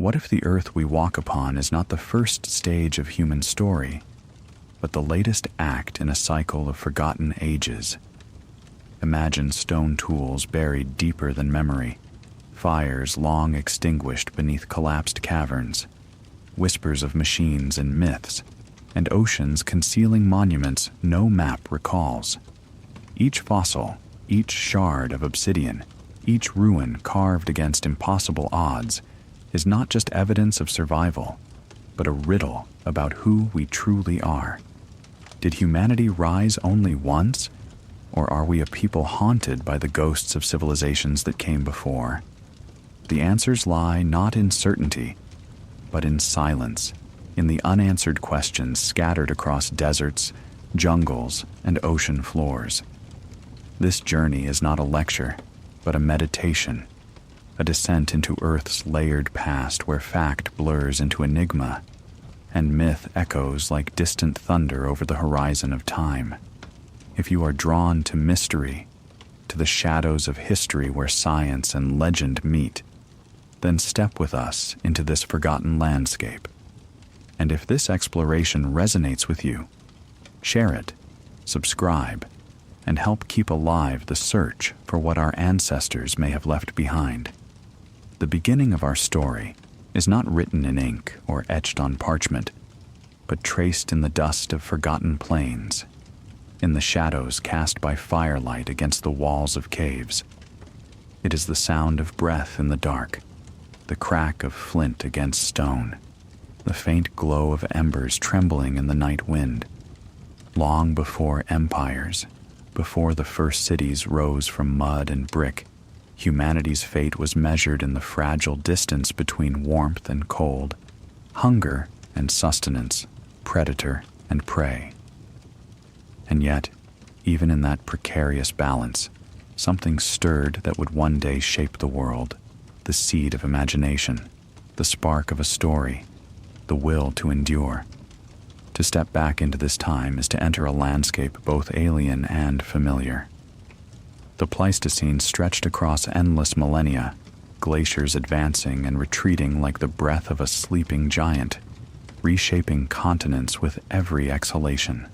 What if the earth we walk upon is not the first stage of human story, but the latest act in a cycle of forgotten ages? Imagine stone tools buried deeper than memory, fires long extinguished beneath collapsed caverns, whispers of machines and myths, and oceans concealing monuments no map recalls. Each fossil, each shard of obsidian, each ruin carved against impossible odds is not just evidence of survival, but a riddle about who we truly are. Did humanity rise only once, or are we a people haunted by the ghosts of civilizations that came before? The answers lie not in certainty, but in silence, in the unanswered questions scattered across deserts, jungles, and ocean floors. This journey is not a lecture, but a meditation, a descent into Earth's layered past where fact blurs into enigma, and myth echoes like distant thunder over the horizon of time. If you are drawn to mystery, to the shadows of history where science and legend meet, then step with us into this forgotten landscape. And if this exploration resonates with you, share it, subscribe, and help keep alive the search for what our ancestors may have left behind. The beginning of our story is not written in ink or etched on parchment, but traced in the dust of forgotten plains, in the shadows cast by firelight against the walls of caves. It is the sound of breath in the dark, the crack of flint against stone, the faint glow of embers trembling in the night wind. Long before empires, before the first cities rose from mud and brick, humanity's fate was measured in the fragile distance between warmth and cold, hunger and sustenance, predator and prey. And yet, even in that precarious balance, something stirred that would one day shape the world, the seed of imagination, the spark of a story, the will to endure. To step back into this time is to enter a landscape both alien and familiar. The Pleistocene stretched across endless millennia, glaciers advancing and retreating like the breath of a sleeping giant, reshaping continents with every exhalation.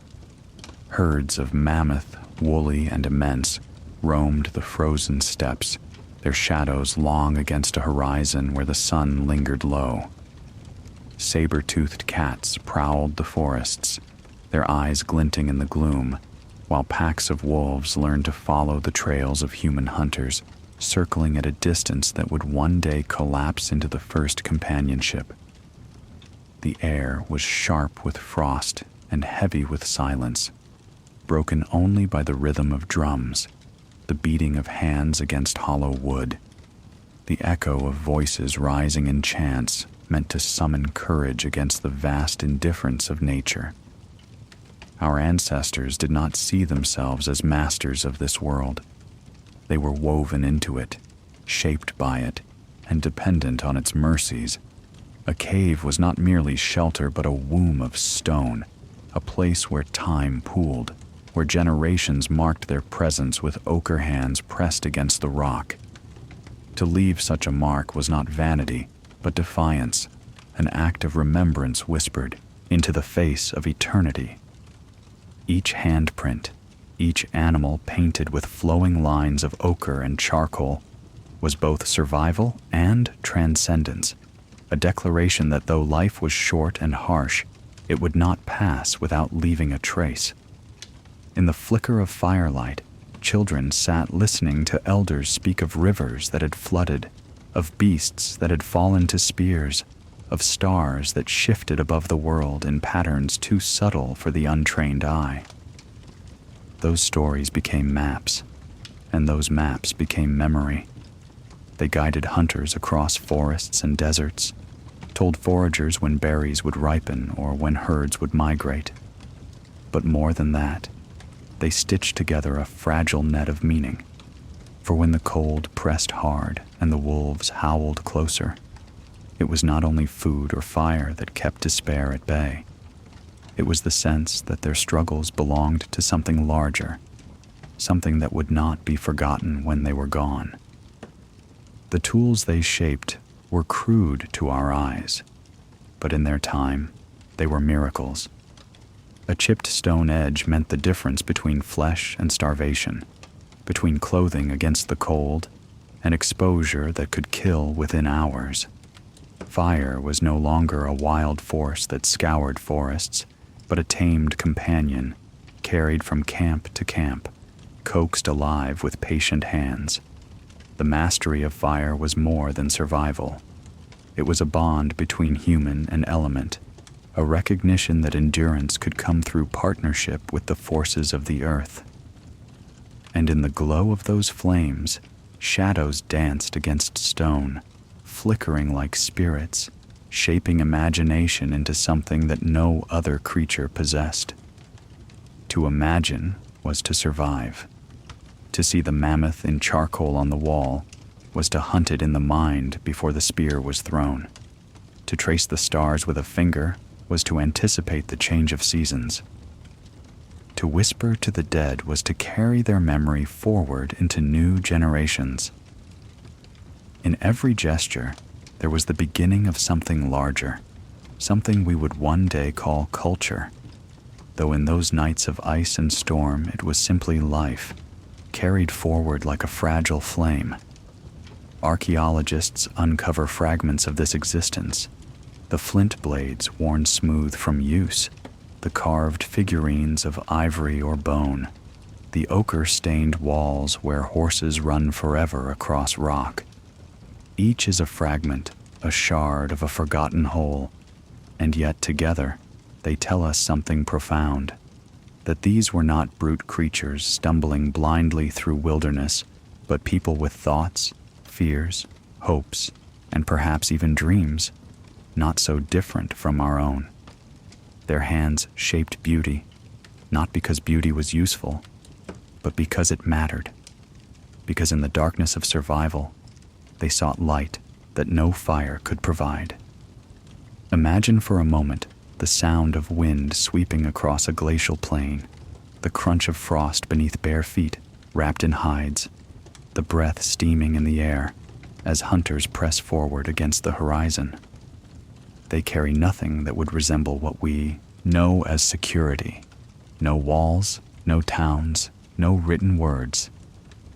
Herds of mammoth, woolly and immense, roamed the frozen steppes, their shadows long against a horizon where the sun lingered low. Saber-toothed cats prowled the forests, their eyes glinting in the gloom, while packs of wolves learned to follow the trails of human hunters, circling at a distance that would one day collapse into the first companionship. The air was sharp with frost and heavy with silence, broken only by the rhythm of drums, the beating of hands against hollow wood, the echo of voices rising in chants meant to summon courage against the vast indifference of nature. Our ancestors did not see themselves as masters of this world. They were woven into it, shaped by it, and dependent on its mercies. A cave was not merely shelter but a womb of stone, a place where time pooled, where generations marked their presence with ochre hands pressed against the rock. To leave such a mark was not vanity, but defiance, an act of remembrance whispered into the face of eternity. Each handprint, each animal painted with flowing lines of ochre and charcoal, was both survival and transcendence, a declaration that though life was short and harsh, it would not pass without leaving a trace. In the flicker of firelight, children sat listening to elders speak of rivers that had flooded, of beasts that had fallen to spears, of stars that shifted above the world in patterns too subtle for the untrained eye. Those stories became maps, and those maps became memory. They guided hunters across forests and deserts, told foragers when berries would ripen or when herds would migrate. But more than that, they stitched together a fragile net of meaning. For when the cold pressed hard and the wolves howled closer, it was not only food or fire that kept despair at bay. It was the sense that their struggles belonged to something larger, something that would not be forgotten when they were gone. The tools they shaped were crude to our eyes, but in their time, they were miracles. A chipped stone edge meant the difference between flesh and starvation, between clothing against the cold and exposure that could kill within hours. Fire was no longer a wild force that scoured forests, but a tamed companion, carried from camp to camp, coaxed alive with patient hands. The mastery of fire was more than survival. It was a bond between human and element, a recognition that endurance could come through partnership with the forces of the earth. And in the glow of those flames, shadows danced against stone, flickering like spirits, shaping imagination into something that no other creature possessed. To imagine was to survive. To see the mammoth in charcoal on the wall was to hunt it in the mind before the spear was thrown. To trace the stars with a finger was to anticipate the change of seasons. To whisper to the dead was to carry their memory forward into new generations. In every gesture, there was the beginning of something larger, something we would one day call culture, though in those nights of ice and storm it was simply life, carried forward like a fragile flame. Archaeologists uncover fragments of this existence, the flint blades worn smooth from use, the carved figurines of ivory or bone, the ochre-stained walls where horses run forever across rock. Each is a fragment, a shard of a forgotten whole, and yet together they tell us something profound, that these were not brute creatures stumbling blindly through wilderness, but people with thoughts, fears, hopes, and perhaps even dreams, not so different from our own. Their hands shaped beauty, not because beauty was useful, but because it mattered, because in the darkness of survival, they sought light that no fire could provide. Imagine for a moment the sound of wind sweeping across a glacial plain, the crunch of frost beneath bare feet wrapped in hides, the breath steaming in the air as hunters press forward against the horizon. They carry nothing that would resemble what we know as security. No walls, no towns, no written words.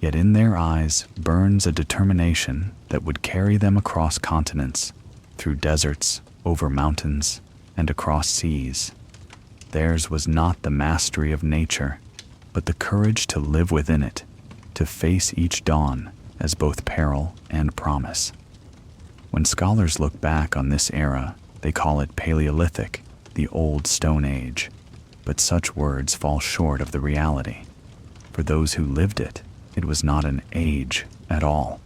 Yet in their eyes burns a determination that would carry them across continents, through deserts, over mountains, and across seas. Theirs was not the mastery of nature, but the courage to live within it, to face each dawn as both peril and promise. When scholars look back on this era, they call it Paleolithic, the Old Stone Age, but such words fall short of the reality. For those who lived it, it was not an age at all.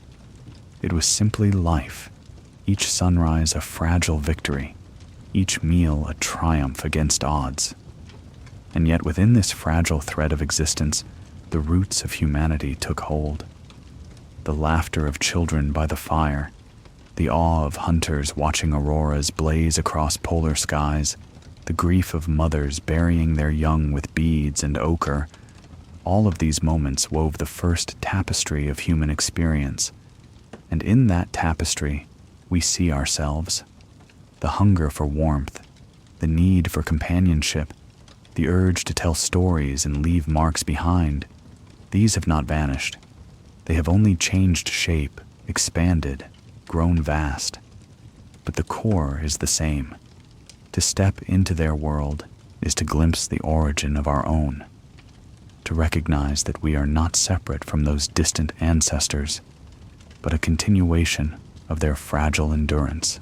It was simply life, each sunrise a fragile victory, each meal a triumph against odds. And yet within this fragile thread of existence, the roots of humanity took hold. The laughter of children by the fire, the awe of hunters watching auroras blaze across polar skies, the grief of mothers burying their young with beads and ochre, all of these moments wove the first tapestry of human experience. And in that tapestry, we see ourselves. The hunger for warmth, the need for companionship, the urge to tell stories and leave marks behind, these have not vanished. They have only changed shape, expanded, grown vast. But the core is the same. To step into their world is to glimpse the origin of our own, to recognize that we are not separate from those distant ancestors, but a continuation of their fragile endurance.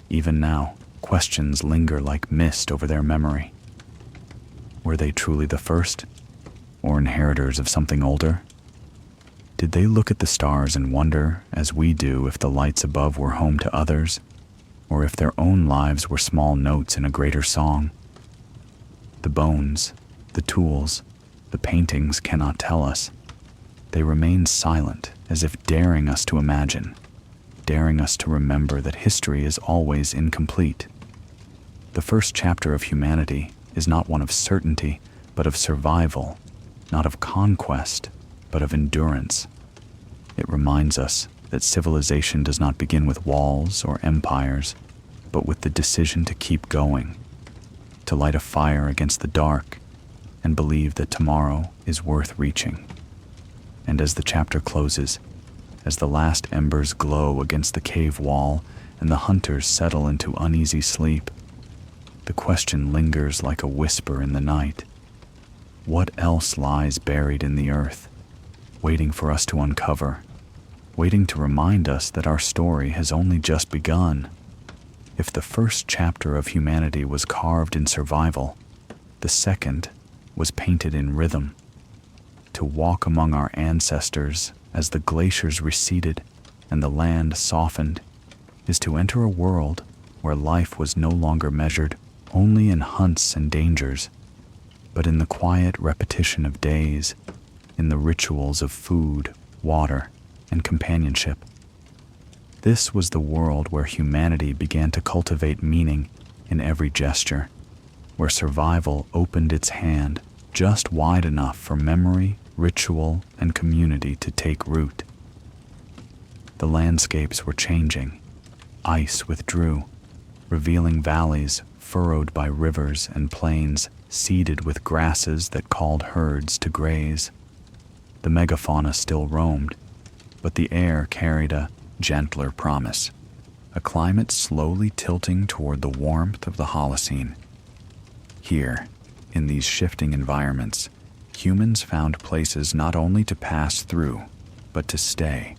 Even now, questions linger like mist over their memory. Were they truly the first, or inheritors of something older? Did they look at the stars and wonder, as we do, if the lights above were home to others, or if their own lives were small notes in a greater song? The bones, the tools, the paintings cannot tell us. They remain silent, as if daring us to imagine, daring us to remember that history is always incomplete. The first chapter of humanity is not one of certainty, but of survival, not of conquest, but of endurance. It reminds us that civilization does not begin with walls or empires, but with the decision to keep going, to light a fire against the dark and believe that tomorrow is worth reaching. And as the chapter closes, as the last embers glow against the cave wall and the hunters settle into uneasy sleep, the question lingers like a whisper in the night. What else lies buried in the earth, waiting for us to uncover, waiting to remind us that our story has only just begun? If the first chapter of humanity was carved in survival, the second was painted in rhythm. To walk among our ancestors as the glaciers receded and the land softened is to enter a world where life was no longer measured only in hunts and dangers, but in the quiet repetition of days, in the rituals of food, water, and companionship. This was the world where humanity began to cultivate meaning in every gesture, where survival opened its hand just wide enough for memory, ritual, and community to take root. The landscapes were changing. Ice withdrew, revealing valleys furrowed by rivers and plains seeded with grasses that called herds to graze. The megafauna still roamed, but the air carried a gentler promise, a climate slowly tilting toward the warmth of the Holocene. Here, in these shifting environments, humans found places not only to pass through, but to stay.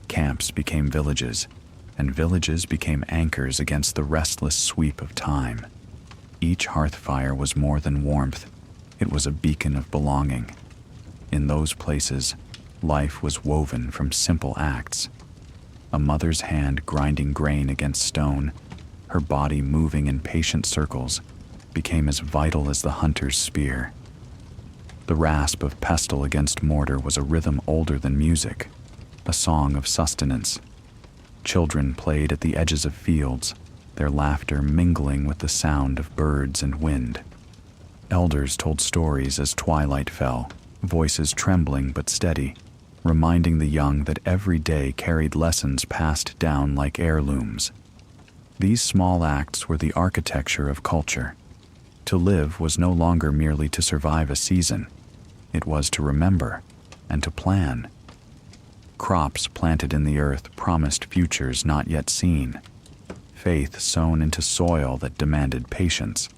Camps became villages, and villages became anchors against the restless sweep of time. Each hearth fire was more than warmth, it was a beacon of belonging. In those places, life was woven from simple acts. A mother's hand grinding grain against stone, her body moving in patient circles, became as vital as the hunter's spear. The rasp of pestle against mortar was a rhythm older than music, a song of sustenance. Children played at the edges of fields, their laughter mingling with the sound of birds and wind. Elders told stories as twilight fell, voices trembling but steady, reminding the young that every day carried lessons passed down like heirlooms. These small acts were the architecture of culture. To live was no longer merely to survive a season. It was to remember and to plan. Crops planted in the earth promised futures not yet seen. Faith sown into soil that demanded patience.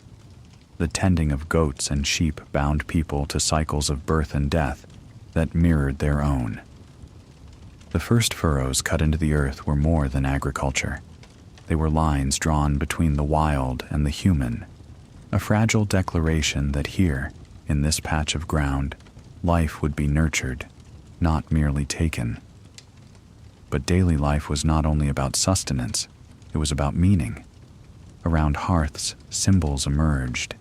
The tending of goats and sheep bound people to cycles of birth and death that mirrored their own. The first furrows cut into the earth were more than agriculture. They were lines drawn between the wild and the human, a fragile declaration that here, in this patch of ground, life would be nurtured, not merely taken. But daily life was not only about sustenance, it was about meaning. Around hearths, symbols emerged,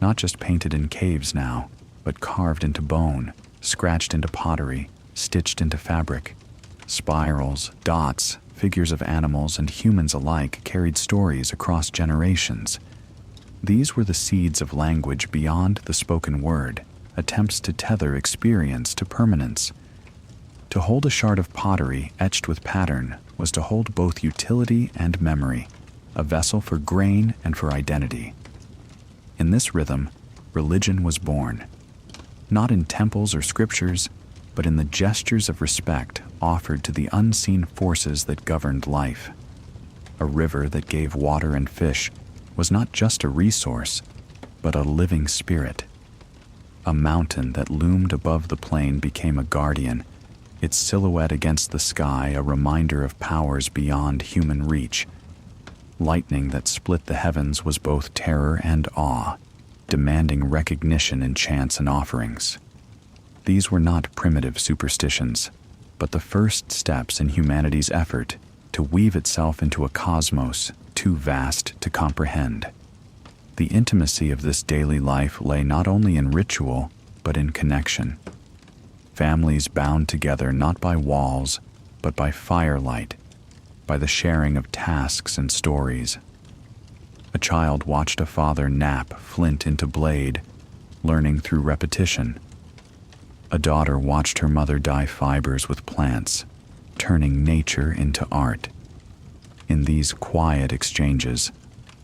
not just painted in caves now, but carved into bone, scratched into pottery, stitched into fabric. Spirals, dots, figures of animals and humans alike carried stories across generations. These were the seeds of language beyond the spoken word, attempts to tether experience to permanence. To hold a shard of pottery etched with pattern was to hold both utility and memory, a vessel for grain and for identity. In this rhythm, religion was born, not in temples or scriptures, but in the gestures of respect offered to the unseen forces that governed life. A river that gave water and fish was not just a resource, but a living spirit. A mountain that loomed above the plain became a guardian, its silhouette against the sky a reminder of powers beyond human reach. Lightning that split the heavens was both terror and awe, demanding recognition in chants and offerings. These were not primitive superstitions, but the first steps in humanity's effort to weave itself into a cosmos too vast to comprehend. The intimacy of this daily life lay not only in ritual, but in connection. Families bound together not by walls, but by firelight, by the sharing of tasks and stories. A child watched a father nap flint into blade, learning through repetition. A daughter watched her mother dye fibers with plants, turning nature into art. In these quiet exchanges,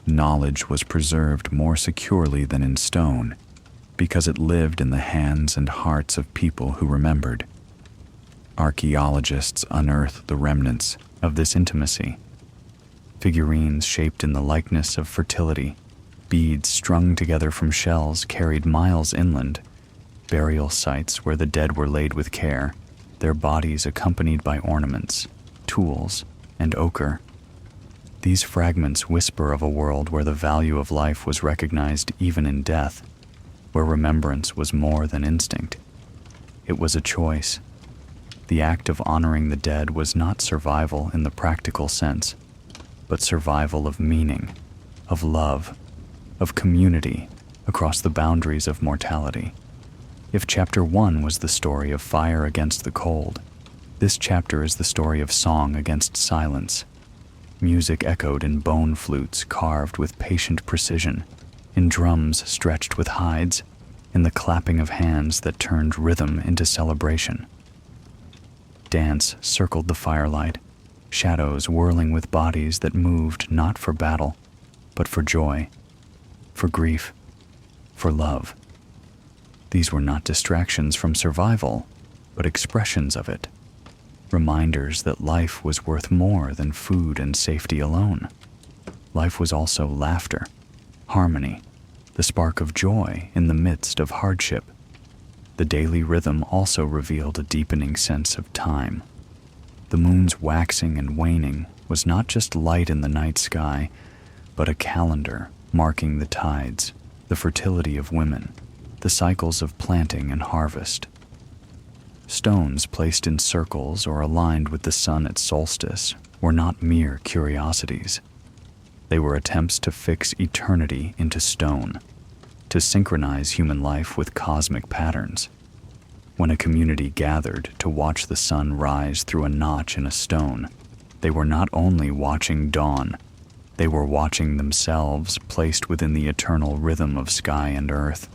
knowledge was preserved more securely than in stone, because it lived in the hands and hearts of people who remembered. Archaeologists unearthed the remnants of this intimacy. Figurines shaped in the likeness of fertility, beads strung together from shells carried miles inland, burial sites where the dead were laid with care, their bodies accompanied by ornaments, tools, and ochre. These fragments whisper of a world where the value of life was recognized even in death, where remembrance was more than instinct. It was a choice. The act of honoring the dead was not survival in the practical sense, but survival of meaning, of love, of community across the boundaries of mortality. If chapter 1 was the story of fire against the cold, this chapter is the story of song against silence. Music echoed in bone flutes carved with patient precision, in drums stretched with hides, in the clapping of hands that turned rhythm into celebration. Dance circled the firelight, shadows whirling with bodies that moved not for battle, but for joy, for grief, for love. These were not distractions from survival, but expressions of it, reminders that life was worth more than food and safety alone. Life was also laughter, harmony, the spark of joy in the midst of hardship. The daily rhythm also revealed a deepening sense of time. The moon's waxing and waning was not just light in the night sky, but a calendar marking the tides, the fertility of women, the cycles of planting and harvest. Stones placed in circles or aligned with the sun at solstice were not mere curiosities. They were attempts to fix eternity into stone, to synchronize human life with cosmic patterns. When a community gathered to watch the sun rise through a notch in a stone, they were not only watching dawn, they were watching themselves placed within the eternal rhythm of sky and earth.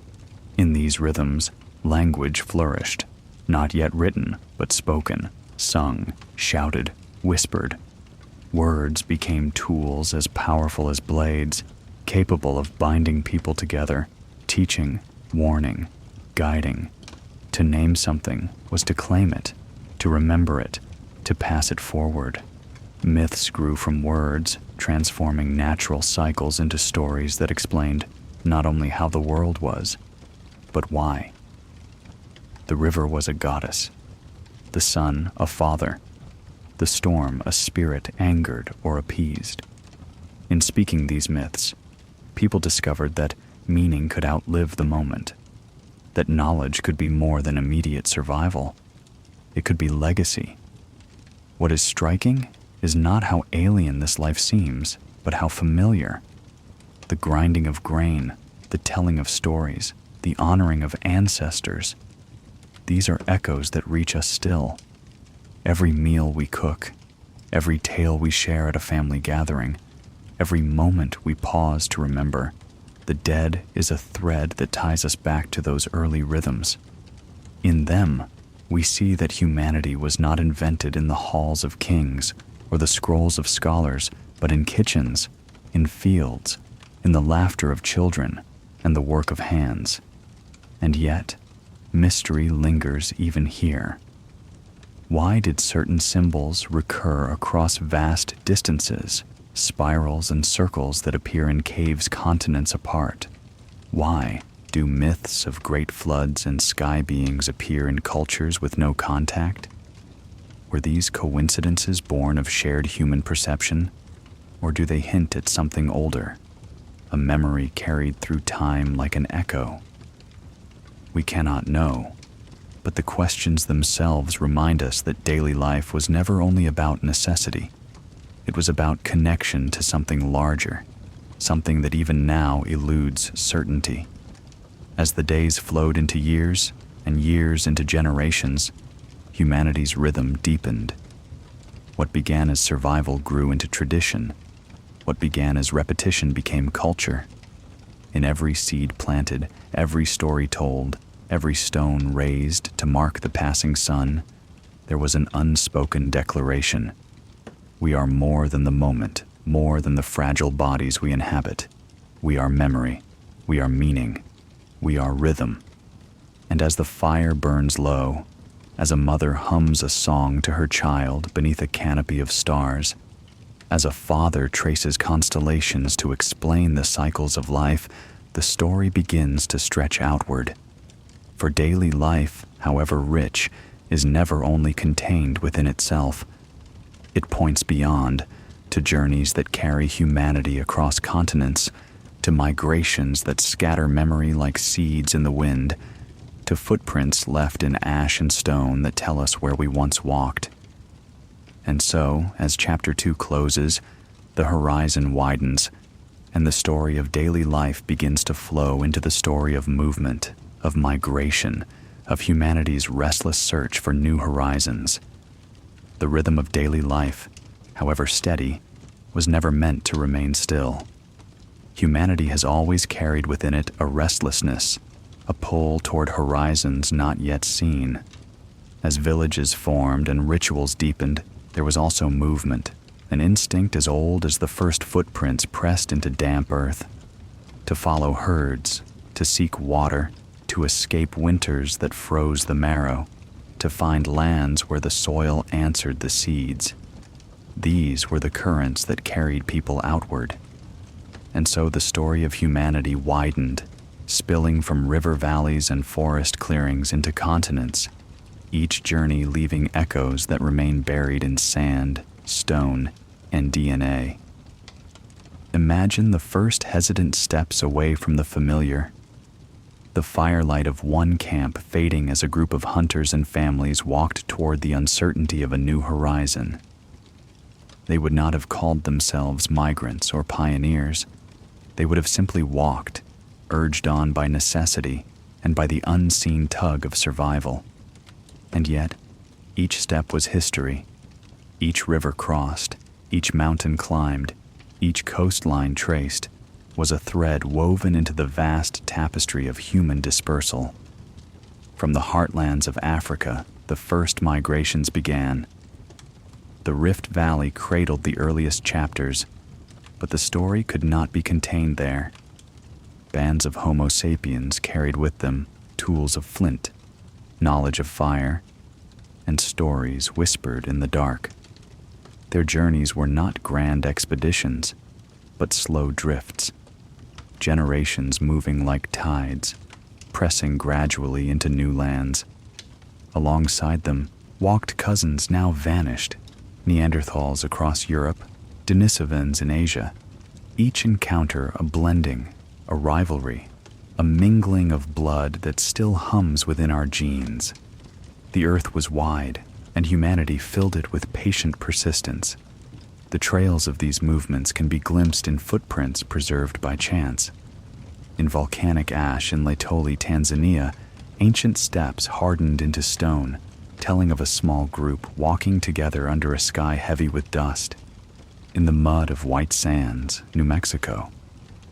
In these rhythms, language flourished, not yet written, but spoken, sung, shouted, whispered. Words became tools as powerful as blades, capable of binding people together, teaching, warning, guiding. To name something was to claim it, to remember it, to pass it forward. Myths grew from words, transforming natural cycles into stories that explained not only how the world was, but why. The river was a goddess, the sun a father, the storm a spirit angered or appeased. In speaking these myths, people discovered that meaning could outlive the moment, that knowledge could be more than immediate survival. It could be legacy. What is striking is not how alien this life seems, but how familiar. The grinding of grain, the telling of stories, the honoring of ancestors. These are echoes that reach us still. Every meal we cook, every tale we share at a family gathering, every moment we pause to remember, the dead is a thread that ties us back to those early rhythms. In them, we see that humanity was not invented in the halls of kings or the scrolls of scholars, but in kitchens, in fields, in the laughter of children, and the work of hands. And yet, mystery lingers even here. Why did certain symbols recur across vast distances, spirals and circles that appear in caves continents apart? Why do myths of great floods and sky beings appear in cultures with no contact? Were these coincidences born of shared human perception, or do they hint at something older, a memory carried through time like an echo? We cannot know, but the questions themselves remind us that daily life was never only about necessity. It was about connection to something larger, something that even now eludes certainty. As the days flowed into years and years into generations, humanity's rhythm deepened. What began as survival grew into tradition. What began as repetition became culture. In every seed planted, every story told, every stone raised to mark the passing sun, there was an unspoken declaration. We are more than the moment, more than the fragile bodies we inhabit. We are memory, we are meaning, we are rhythm. And as the fire burns low, as a mother hums a song to her child beneath a canopy of stars, as a father traces constellations to explain the cycles of life, the story begins to stretch outward. For daily life, however rich, is never only contained within itself. It points beyond, to journeys that carry humanity across continents, to migrations that scatter memory like seeds in the wind, to footprints left in ash and stone that tell us where we once walked. And so, as Chapter 2 closes, the horizon widens, and the story of daily life begins to flow into the story of movement, of migration, of humanity's restless search for new horizons. The rhythm of daily life, however steady, was never meant to remain still. Humanity has always carried within it a restlessness, a pull toward horizons not yet seen. As villages formed and rituals deepened, there was also movement, an instinct as old as the first footprints pressed into damp earth. To follow herds, to seek water, to escape winters that froze the marrow, to find lands where the soil answered the seeds. These were the currents that carried people outward. And so the story of humanity widened, spilling from river valleys and forest clearings into continents, each journey leaving echoes that remain buried in sand, stone, and DNA. Imagine the first hesitant steps away from the familiar, the firelight of one camp fading as a group of hunters and families walked toward the uncertainty of a new horizon. They would not have called themselves migrants or pioneers. They would have simply walked, urged on by necessity and by the unseen tug of survival. And yet, each step was history. Each river crossed, each mountain climbed, each coastline traced, was a thread woven into the vast tapestry of human dispersal. From the heartlands of Africa, the first migrations began. The Rift Valley cradled the earliest chapters, but the story could not be contained there. Bands of Homo sapiens carried with them tools of flint, knowledge of fire, and stories whispered in the dark. Their journeys were not grand expeditions, but slow drifts, generations moving like tides, pressing gradually into new lands. Alongside them walked cousins now vanished, Neanderthals across Europe, Denisovans in Asia, each encounter a blending, a rivalry, a mingling of blood that still hums within our genes. The earth was wide, and humanity filled it with patient persistence. The trails of these movements can be glimpsed in footprints preserved by chance. In volcanic ash in Laetoli, Tanzania, ancient steps hardened into stone, telling of a small group walking together under a sky heavy with dust. In the mud of White Sands, New Mexico,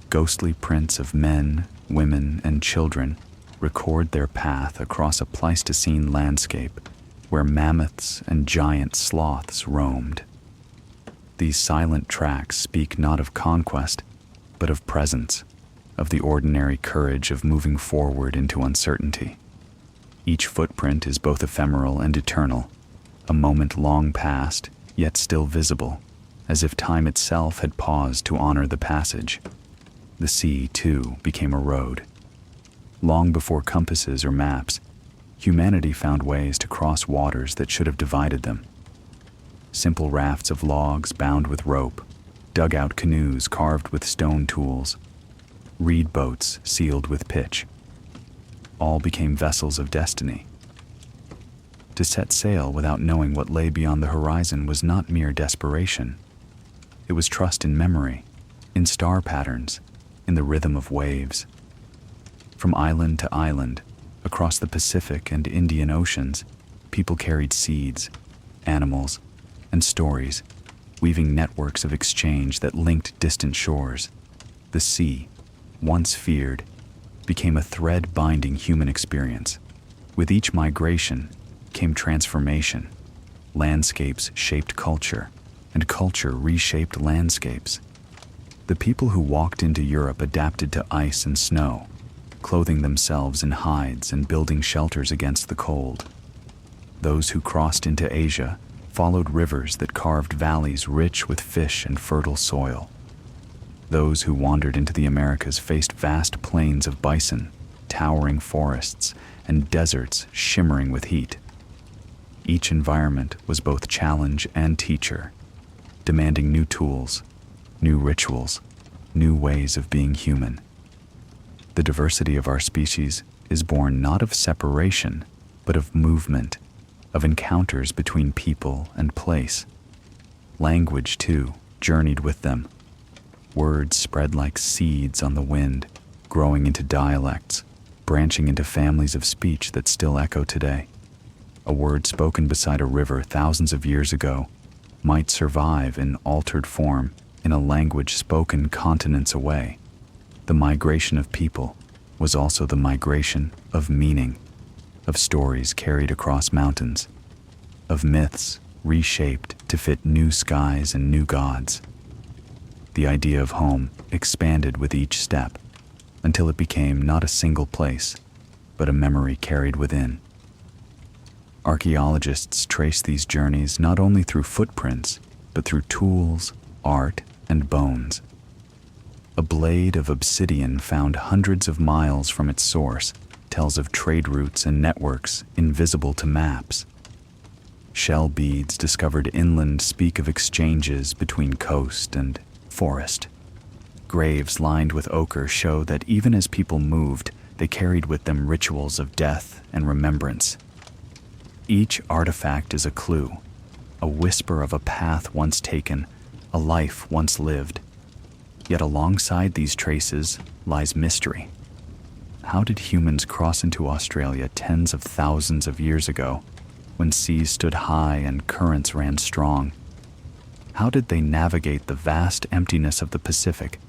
ghostly prints of men, women, and children record their path across a Pleistocene landscape where mammoths and giant sloths roamed. These silent tracks speak not of conquest, but of presence, of the ordinary courage of moving forward into uncertainty. Each footprint is both ephemeral and eternal, a moment long past, yet still visible, as if time itself had paused to honor the passage. The sea, too, became a road. Long before compasses or maps, humanity found ways to cross waters that should have divided them. Simple rafts of logs bound with rope, dugout canoes carved with stone tools, reed boats sealed with pitch. All became vessels of destiny. To set sail without knowing what lay beyond the horizon was not mere desperation. It was trust in memory, in star patterns, in the rhythm of waves. From island to island, across the Pacific and Indian Oceans, people carried seeds, animals, and stories, weaving networks of exchange that linked distant shores. The sea, once feared, became a thread binding human experience. With each migration came transformation, Landscapes shaped culture, and culture reshaped landscapes. The people who walked into Europe adapted to ice and snow, clothing themselves in hides and building shelters against the cold. Those who crossed into Asia followed rivers that carved valleys rich with fish and fertile soil. Those who wandered into the Americas faced vast plains of bison, towering forests, and deserts shimmering with heat. Each environment was both challenge and teacher, demanding new tools, new rituals, new ways of being human. The diversity of our species is born not of separation, but of movement, of encounters between people and place. Language, too, journeyed with them. Words spread like seeds on the wind, growing into dialects, branching into families of speech that still echo today. A word spoken beside a river thousands of years ago might survive in altered form in a language spoken continents away. The migration of people was also the migration of meaning, of stories carried across mountains, of myths reshaped to fit new skies and new gods. The idea of home expanded with each step until it became not a single place, but a memory carried within. Archaeologists trace these journeys not only through footprints, but through tools, art, and bones. A blade of obsidian found hundreds of miles from its source tells of trade routes and networks invisible to maps. Shell beads discovered inland speak of exchanges between coast and forest. Graves lined with ochre show that even as people moved, they carried with them rituals of death and remembrance. Each artifact is a clue, a whisper of a path once taken, a life once lived. Yet alongside these traces lies mystery. How did humans cross into Australia tens of thousands of years ago, when seas stood high and currents ran strong? How did they navigate the vast emptiness of the Pacific,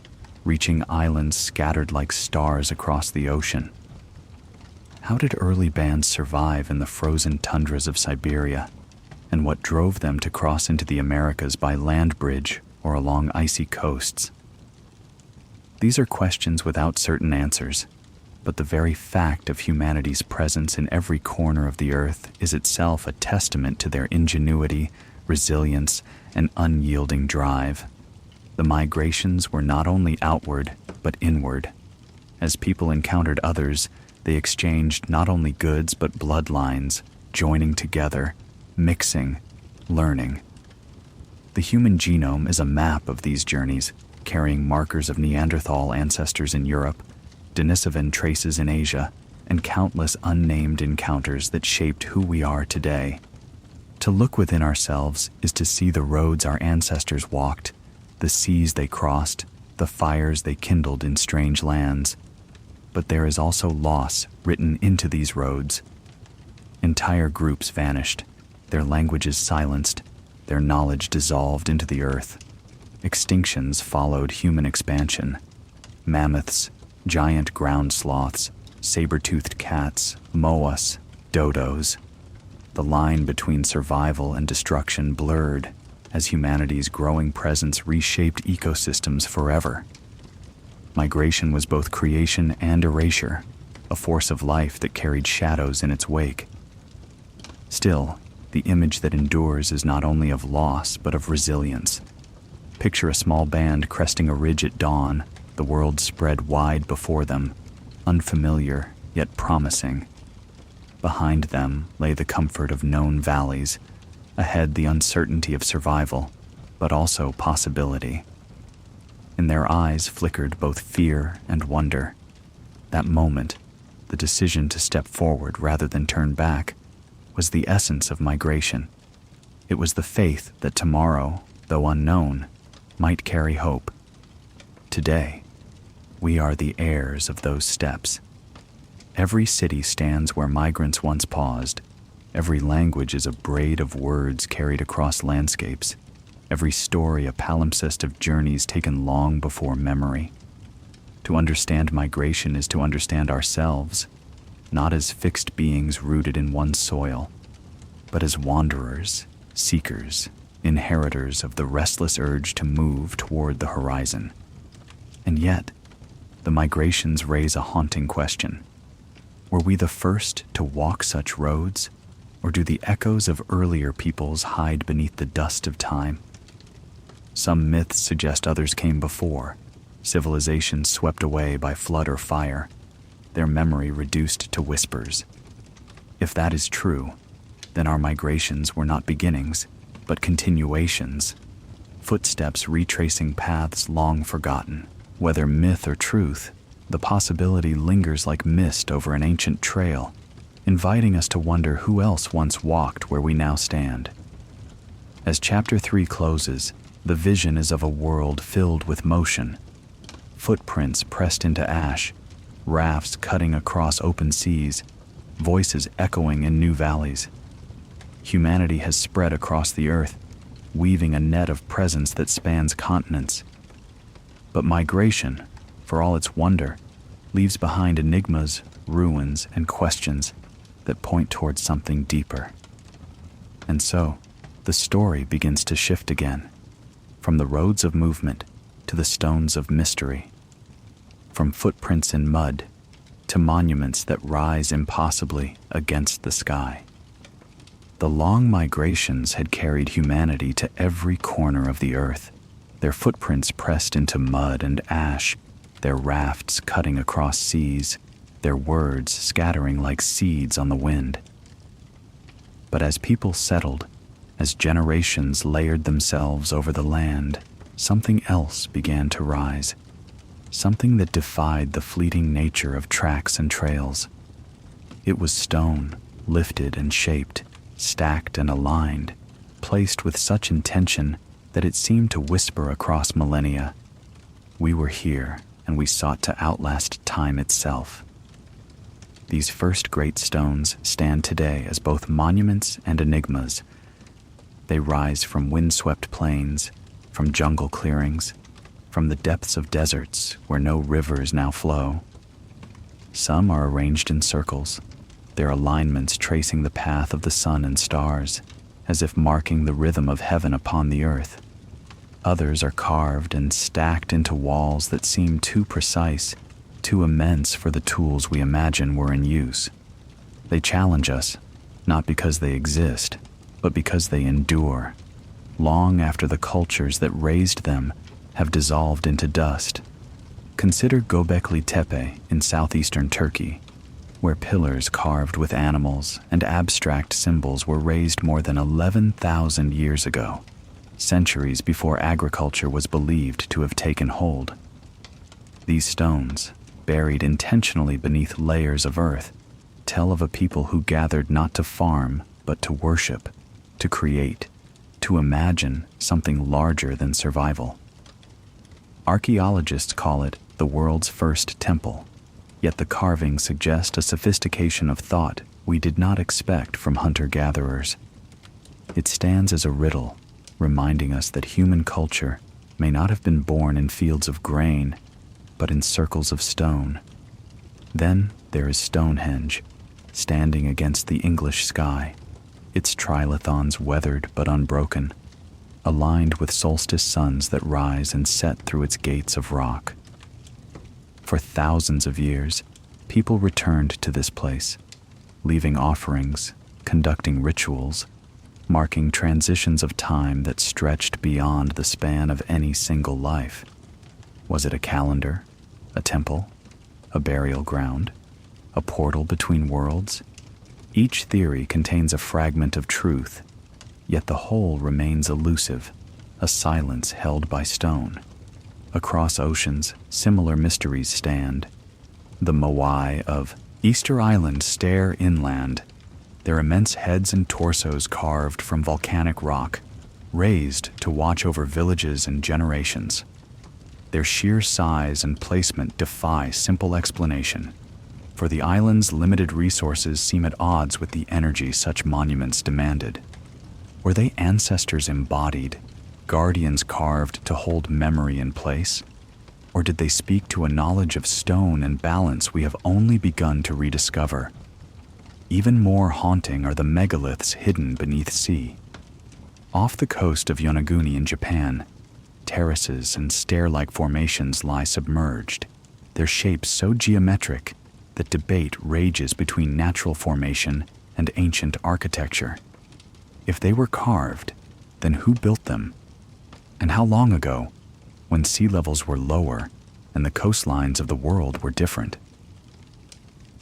reaching islands scattered like stars across the ocean? How did early bands survive in the frozen tundras of Siberia, and what drove them to cross into the Americas by land bridge or along icy coasts? These are questions without certain answers, but the very fact of humanity's presence in every corner of the earth is itself a testament to their ingenuity, resilience, and unyielding drive. The migrations were not only outward, but inward. As people encountered others, they exchanged not only goods but bloodlines, joining together, mixing, learning. The human genome is a map of these journeys, carrying markers of Neanderthal ancestors in Europe, Denisovan traces in Asia, and countless unnamed encounters that shaped who we are today. To look within ourselves is to see the roads our ancestors walked, the seas they crossed, the fires they kindled in strange lands. But there is also loss written into these roads. Entire groups vanished, their languages silenced, their knowledge dissolved into the earth. Extinctions followed human expansion. Mammoths, giant ground sloths, saber-toothed cats, moas, dodos. The line between survival and destruction blurred as humanity's growing presence reshaped ecosystems forever. Migration was both creation and erasure, a force of life that carried shadows in its wake. Still, the image that endures is not only of loss, but of resilience. Picture a small band cresting a ridge at dawn, the world spread wide before them, unfamiliar yet promising. Behind them lay the comfort of known valleys, ahead the uncertainty of survival, but also possibility. In their eyes flickered both fear and wonder. That moment, the decision to step forward rather than turn back, was the essence of migration. It was the faith that tomorrow, though unknown, might carry hope. Today, we are the heirs of those steps. Every city stands where migrants once paused. Every language is a braid of words carried across landscapes. Every story a palimpsest of journeys taken long before memory. To understand migration is to understand ourselves, not as fixed beings rooted in one soil, but as wanderers seekers, inheritors of the restless urge to move toward the horizon. And yet, the migrations raise a haunting question. Were we the first to walk such roads, or do the echoes of earlier peoples hide beneath the dust of time? Some myths suggest others came before, civilizations swept away by flood or fire, their memory reduced to whispers. If that is true, then our migrations were not beginnings, but continuations, footsteps retracing paths long forgotten. Whether myth or truth, the possibility lingers like mist over an ancient trail, inviting us to wonder who else once walked where we now stand. As Chapter 3 closes, the vision is of a world filled with motion. Footprints pressed into ash, rafts cutting across open seas, voices echoing in new valleys. Humanity has spread across the earth, weaving a net of presence that spans continents. But migration, for all its wonder, leaves behind enigmas, ruins, and questions that point towards something deeper. And so, the story begins to shift again, from the roads of movement to the stones of mystery, from footprints in mud to monuments that rise impossibly against the sky. The long migrations had carried humanity to every corner of the earth, their footprints pressed into mud and ash, their rafts cutting across seas, their words scattering like seeds on the wind. But as people settled, as generations layered themselves over the land, something else began to rise, something that defied the fleeting nature of tracks and trails. It was stone, lifted and shaped, stacked and aligned, placed with such intention that it seemed to whisper across millennia. We were here, and we sought to outlast time itself. These first great stones stand today as both monuments and enigmas. They rise from windswept plains, from jungle clearings, from the depths of deserts where no rivers now flow. Some are arranged in circles, their alignments tracing the path of the sun and stars, as if marking the rhythm of heaven upon the earth. Others are carved and stacked into walls that seem too precise, too immense for the tools we imagine were in use. They challenge us, not because they exist, but because they endure, long after the cultures that raised them have dissolved into dust. Consider Göbekli Tepe in southeastern Turkey, where pillars carved with animals and abstract symbols were raised more than 11,000 years ago, centuries before agriculture was believed to have taken hold. These stones, buried intentionally beneath layers of earth, tell of a people who gathered not to farm, but to worship, to create, to imagine something larger than survival. Archaeologists call it the world's first temple, yet the carvings suggest a sophistication of thought we did not expect from hunter-gatherers. It stands as a riddle, reminding us that human culture may not have been born in fields of grain, but in circles of stone. Then there is Stonehenge, standing against the English sky, its trilithons weathered but unbroken, aligned with solstice suns that rise and set through its gates of rock. For thousands of years, people returned to this place, leaving offerings, conducting rituals, marking transitions of time that stretched beyond the span of any single life. Was it a calendar, a temple, a burial ground, a portal between worlds? Each theory contains a fragment of truth, yet the whole remains elusive, a silence held by stone. Across oceans, similar mysteries stand. The Moai of Easter Island stare inland, their immense heads and torsos carved from volcanic rock, raised to watch over villages and generations. Their sheer size and placement defy simple explanation, for the island's limited resources seem at odds with the energy such monuments demanded. Were they ancestors embodied, guardians carved to hold memory in place? Or did they speak to a knowledge of stone and balance we have only begun to rediscover? Even more haunting are the megaliths hidden beneath sea. Off the coast of Yonaguni in Japan, terraces and stair-like formations lie submerged, their shapes so geometric that debate rages between natural formation and ancient architecture. If they were carved, then who built them? And how long ago, when sea levels were lower and the coastlines of the world were different?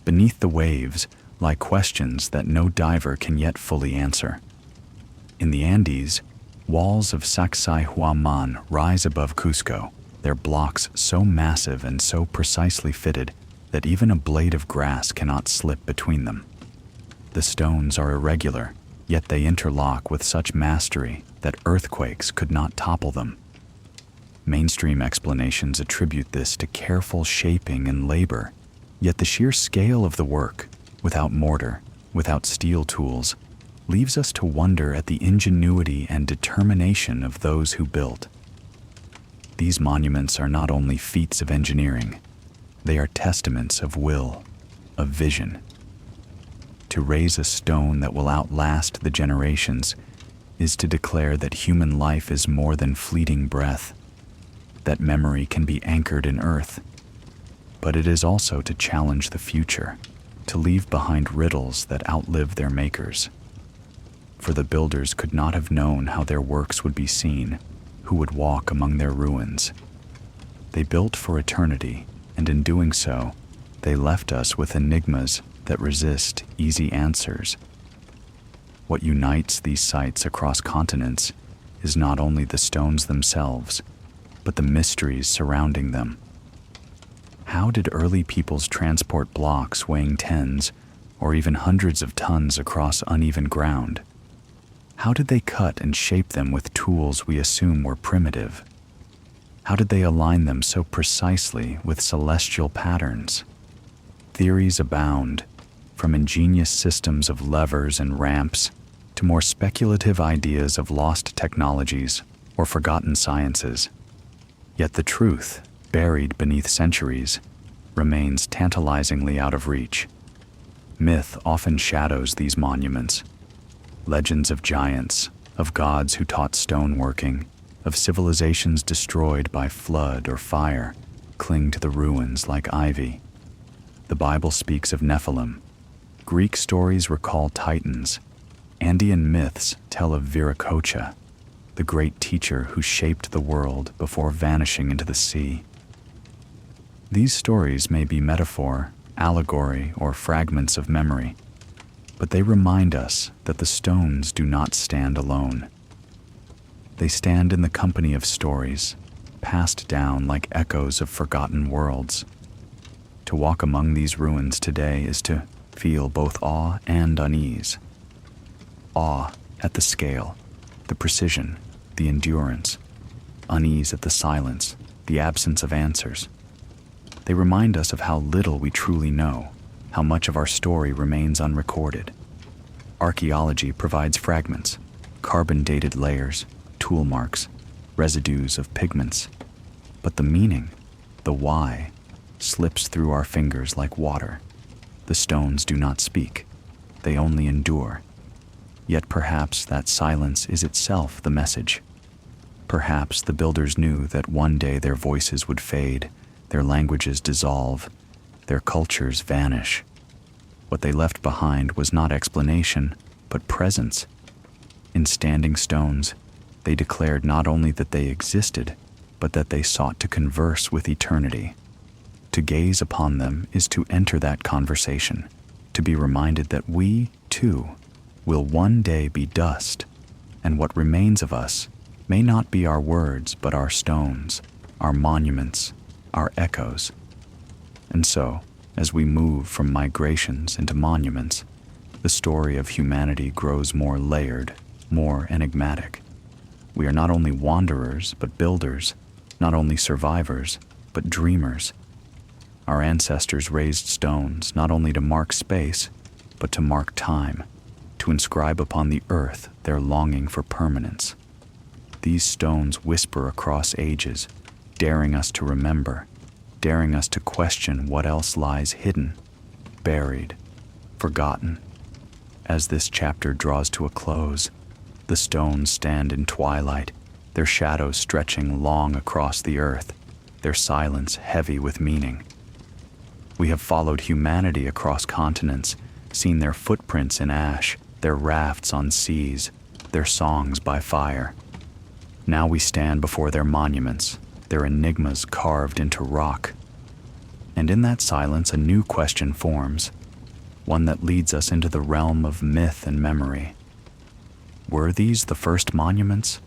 Beneath the waves lie questions that no diver can yet fully answer. In the Andes, walls of Sacsayhuaman rise above Cusco, their blocks so massive and so precisely fitted that even a blade of grass cannot slip between them. The stones are irregular, yet they interlock with such mastery that earthquakes could not topple them. Mainstream explanations attribute this to careful shaping and labor, yet the sheer scale of the work, without mortar, without steel tools, leaves us to wonder at the ingenuity and determination of those who built. These monuments are not only feats of engineering, they are testaments of will, of vision. To raise a stone that will outlast the generations is to declare that human life is more than fleeting breath, that memory can be anchored in earth. But it is also to challenge the future, to leave behind riddles that outlive their makers. For the builders could not have known how their works would be seen, who would walk among their ruins. They built for eternity, and in doing so, they left us with enigmas that resist easy answers. What unites these sites across continents is not only the stones themselves, but the mysteries surrounding them. How did early peoples transport blocks weighing tens or even hundreds of tons across uneven ground? How did they cut and shape them with tools we assume were primitive? How did they align them so precisely with celestial patterns? Theories abound, from ingenious systems of levers and ramps to more speculative ideas of lost technologies or forgotten sciences. Yet the truth, buried beneath centuries, remains tantalizingly out of reach. Myth often shadows these monuments. Legends of giants, of gods who taught stoneworking, of civilizations destroyed by flood or fire, cling to the ruins like ivy. The Bible speaks of Nephilim. Greek stories recall titans. Andean myths tell of Viracocha, the great teacher who shaped the world before vanishing into the sea. These stories may be metaphor, allegory, or fragments of memory, but they remind us that the stones do not stand alone. They stand in the company of stories, passed down like echoes of forgotten worlds. To walk among these ruins today is to feel both awe and unease. Awe at the scale, the precision, the endurance. Unease at the silence, the absence of answers. They remind us of how little we truly know, how much of our story remains unrecorded. Archaeology provides fragments, carbon-dated layers, tool marks, residues of pigments. But the meaning, the why, slips through our fingers like water. The stones do not speak, they only endure. Yet perhaps that silence is itself the message. Perhaps the builders knew that one day their voices would fade, their languages dissolve, their cultures vanish. What they left behind was not explanation, but presence. In standing stones, they declared not only that they existed, but that they sought to converse with eternity. To gaze upon them is to enter that conversation, to be reminded that we, too, will one day be dust, and what remains of us may not be our words, but our stones, our monuments, our echoes. And so, as we move from migrations into monuments, the story of humanity grows more layered, more enigmatic. We are not only wanderers, but builders, not only survivors, but dreamers. Our ancestors raised stones not only to mark space, but to mark time, to inscribe upon the earth their longing for permanence. These stones whisper across ages, daring us to remember, daring us to question what else lies hidden, buried, forgotten. As this chapter draws to a close, The stones stand in twilight, their shadows stretching long across the earth, their silence heavy with meaning. We have followed humanity across continents, seen their footprints in ash, their rafts on seas, their songs by fire. Now we stand before their monuments, their enigmas carved into rock. And in that silence a new question forms, one that leads us into the realm of myth and memory. Were these the first monuments?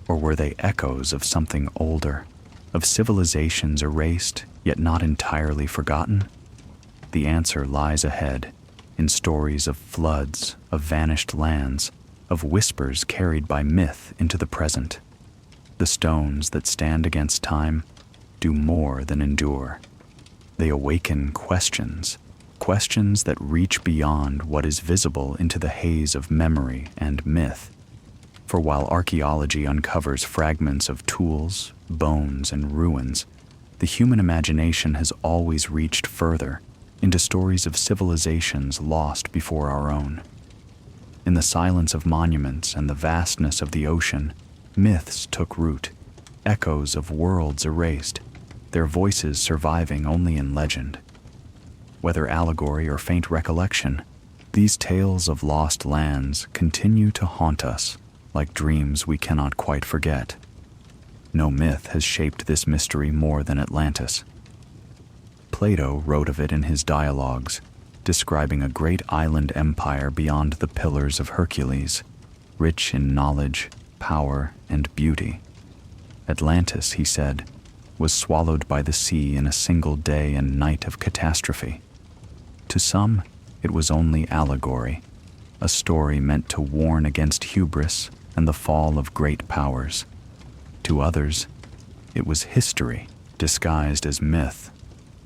Or were they echoes of something older, of civilizations erased yet not entirely forgotten? The answer lies ahead, in stories of floods, of vanished lands, of whispers carried by myth into the present. The stones that stand against time do more than endure. They awaken questions, questions that reach beyond what is visible into the haze of memory and myth. For while archaeology uncovers fragments of tools, bones, and ruins, the human imagination has always reached further into stories of civilizations lost before our own. In the silence of monuments and the vastness of the ocean, myths took root, echoes of worlds erased, their voices surviving only in legend. Whether allegory or faint recollection, these tales of lost lands continue to haunt us like dreams we cannot quite forget. No myth has shaped this mystery more than Atlantis. Plato wrote of it in his dialogues, describing a great island empire beyond the Pillars of Hercules, rich in knowledge, power, and beauty. Atlantis, he said, was swallowed by the sea in a single day and night of catastrophe. To some, it was only allegory, a story meant to warn against hubris and the fall of great powers. To others, it was history disguised as myth,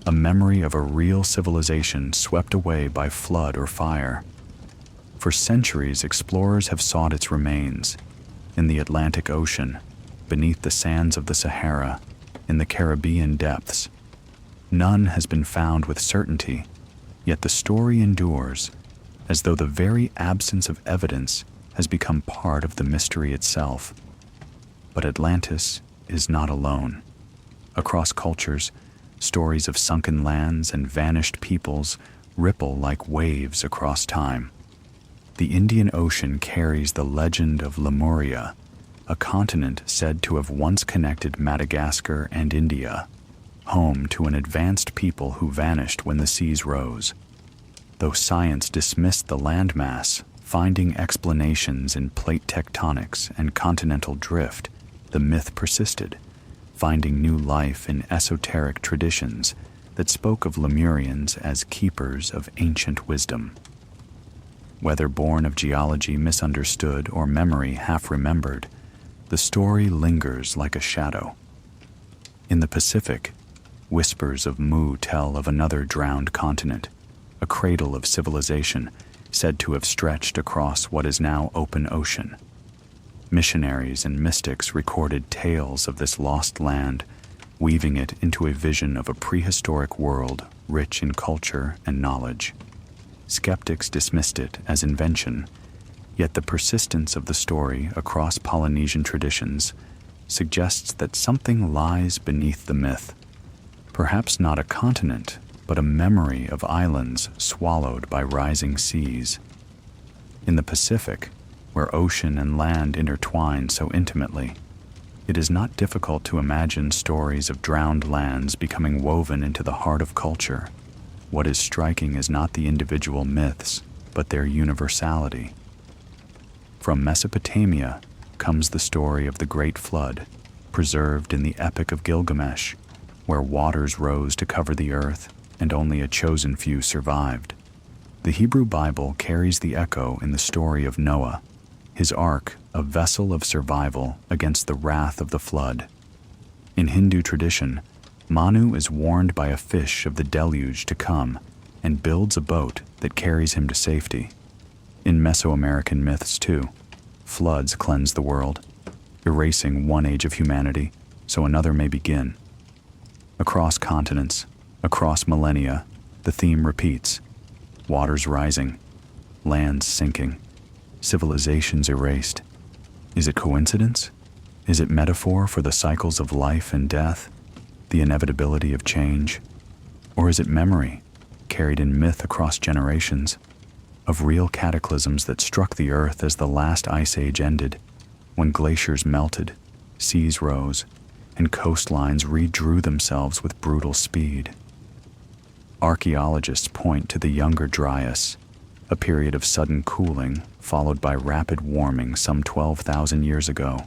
a memory of a real civilization swept away by flood or fire. For centuries, explorers have sought its remains in the Atlantic Ocean, beneath the sands of the Sahara, in the Caribbean depths. None has been found with certainty, yet the story endures, as though the very absence of evidence has become part of the mystery itself. But Atlantis is not alone. Across cultures, stories of sunken lands and vanished peoples ripple like waves across time. The Indian Ocean carries the legend of Lemuria, a continent said to have once connected Madagascar and India, home to an advanced people who vanished when the seas rose. Though science dismissed the landmass, finding explanations in plate tectonics and continental drift, the myth persisted, finding new life in esoteric traditions that spoke of Lemurians as keepers of ancient wisdom. Whether born of geology misunderstood or memory half remembered, the story lingers like a shadow. In the Pacific, whispers of Mu tell of another drowned continent, a cradle of civilization said to have stretched across what is now open ocean. Missionaries and mystics recorded tales of this lost land, weaving it into a vision of a prehistoric world rich in culture and knowledge. Skeptics dismissed it as invention, yet the persistence of the story across Polynesian traditions suggests that something lies beneath the myth. Perhaps not a continent, but a memory of islands swallowed by rising seas. In the Pacific, where ocean and land intertwine so intimately, it is not difficult to imagine stories of drowned lands becoming woven into the heart of culture. What is striking is not the individual myths, but their universality. From Mesopotamia comes the story of the Great Flood, preserved in the Epic of Gilgamesh, where waters rose to cover the earth and only a chosen few survived. The Hebrew Bible carries the echo in the story of Noah, his ark a vessel of survival against the wrath of the flood. In Hindu tradition, Manu is warned by a fish of the deluge to come and builds a boat that carries him to safety. In Mesoamerican myths, too, floods cleanse the world, erasing one age of humanity so another may begin. Across continents, across millennia, the theme repeats: waters rising, lands sinking, civilizations erased, Is it coincidence? Is it metaphor for the cycles of life and death, the inevitability of change? Or is it memory, carried in myth across generations, of real cataclysms that struck the earth as the last ice age ended, when glaciers melted, seas rose, and coastlines redrew themselves with brutal speed? Archaeologists point to the Younger Dryas, a period of sudden cooling followed by rapid warming some 12,000 years ago,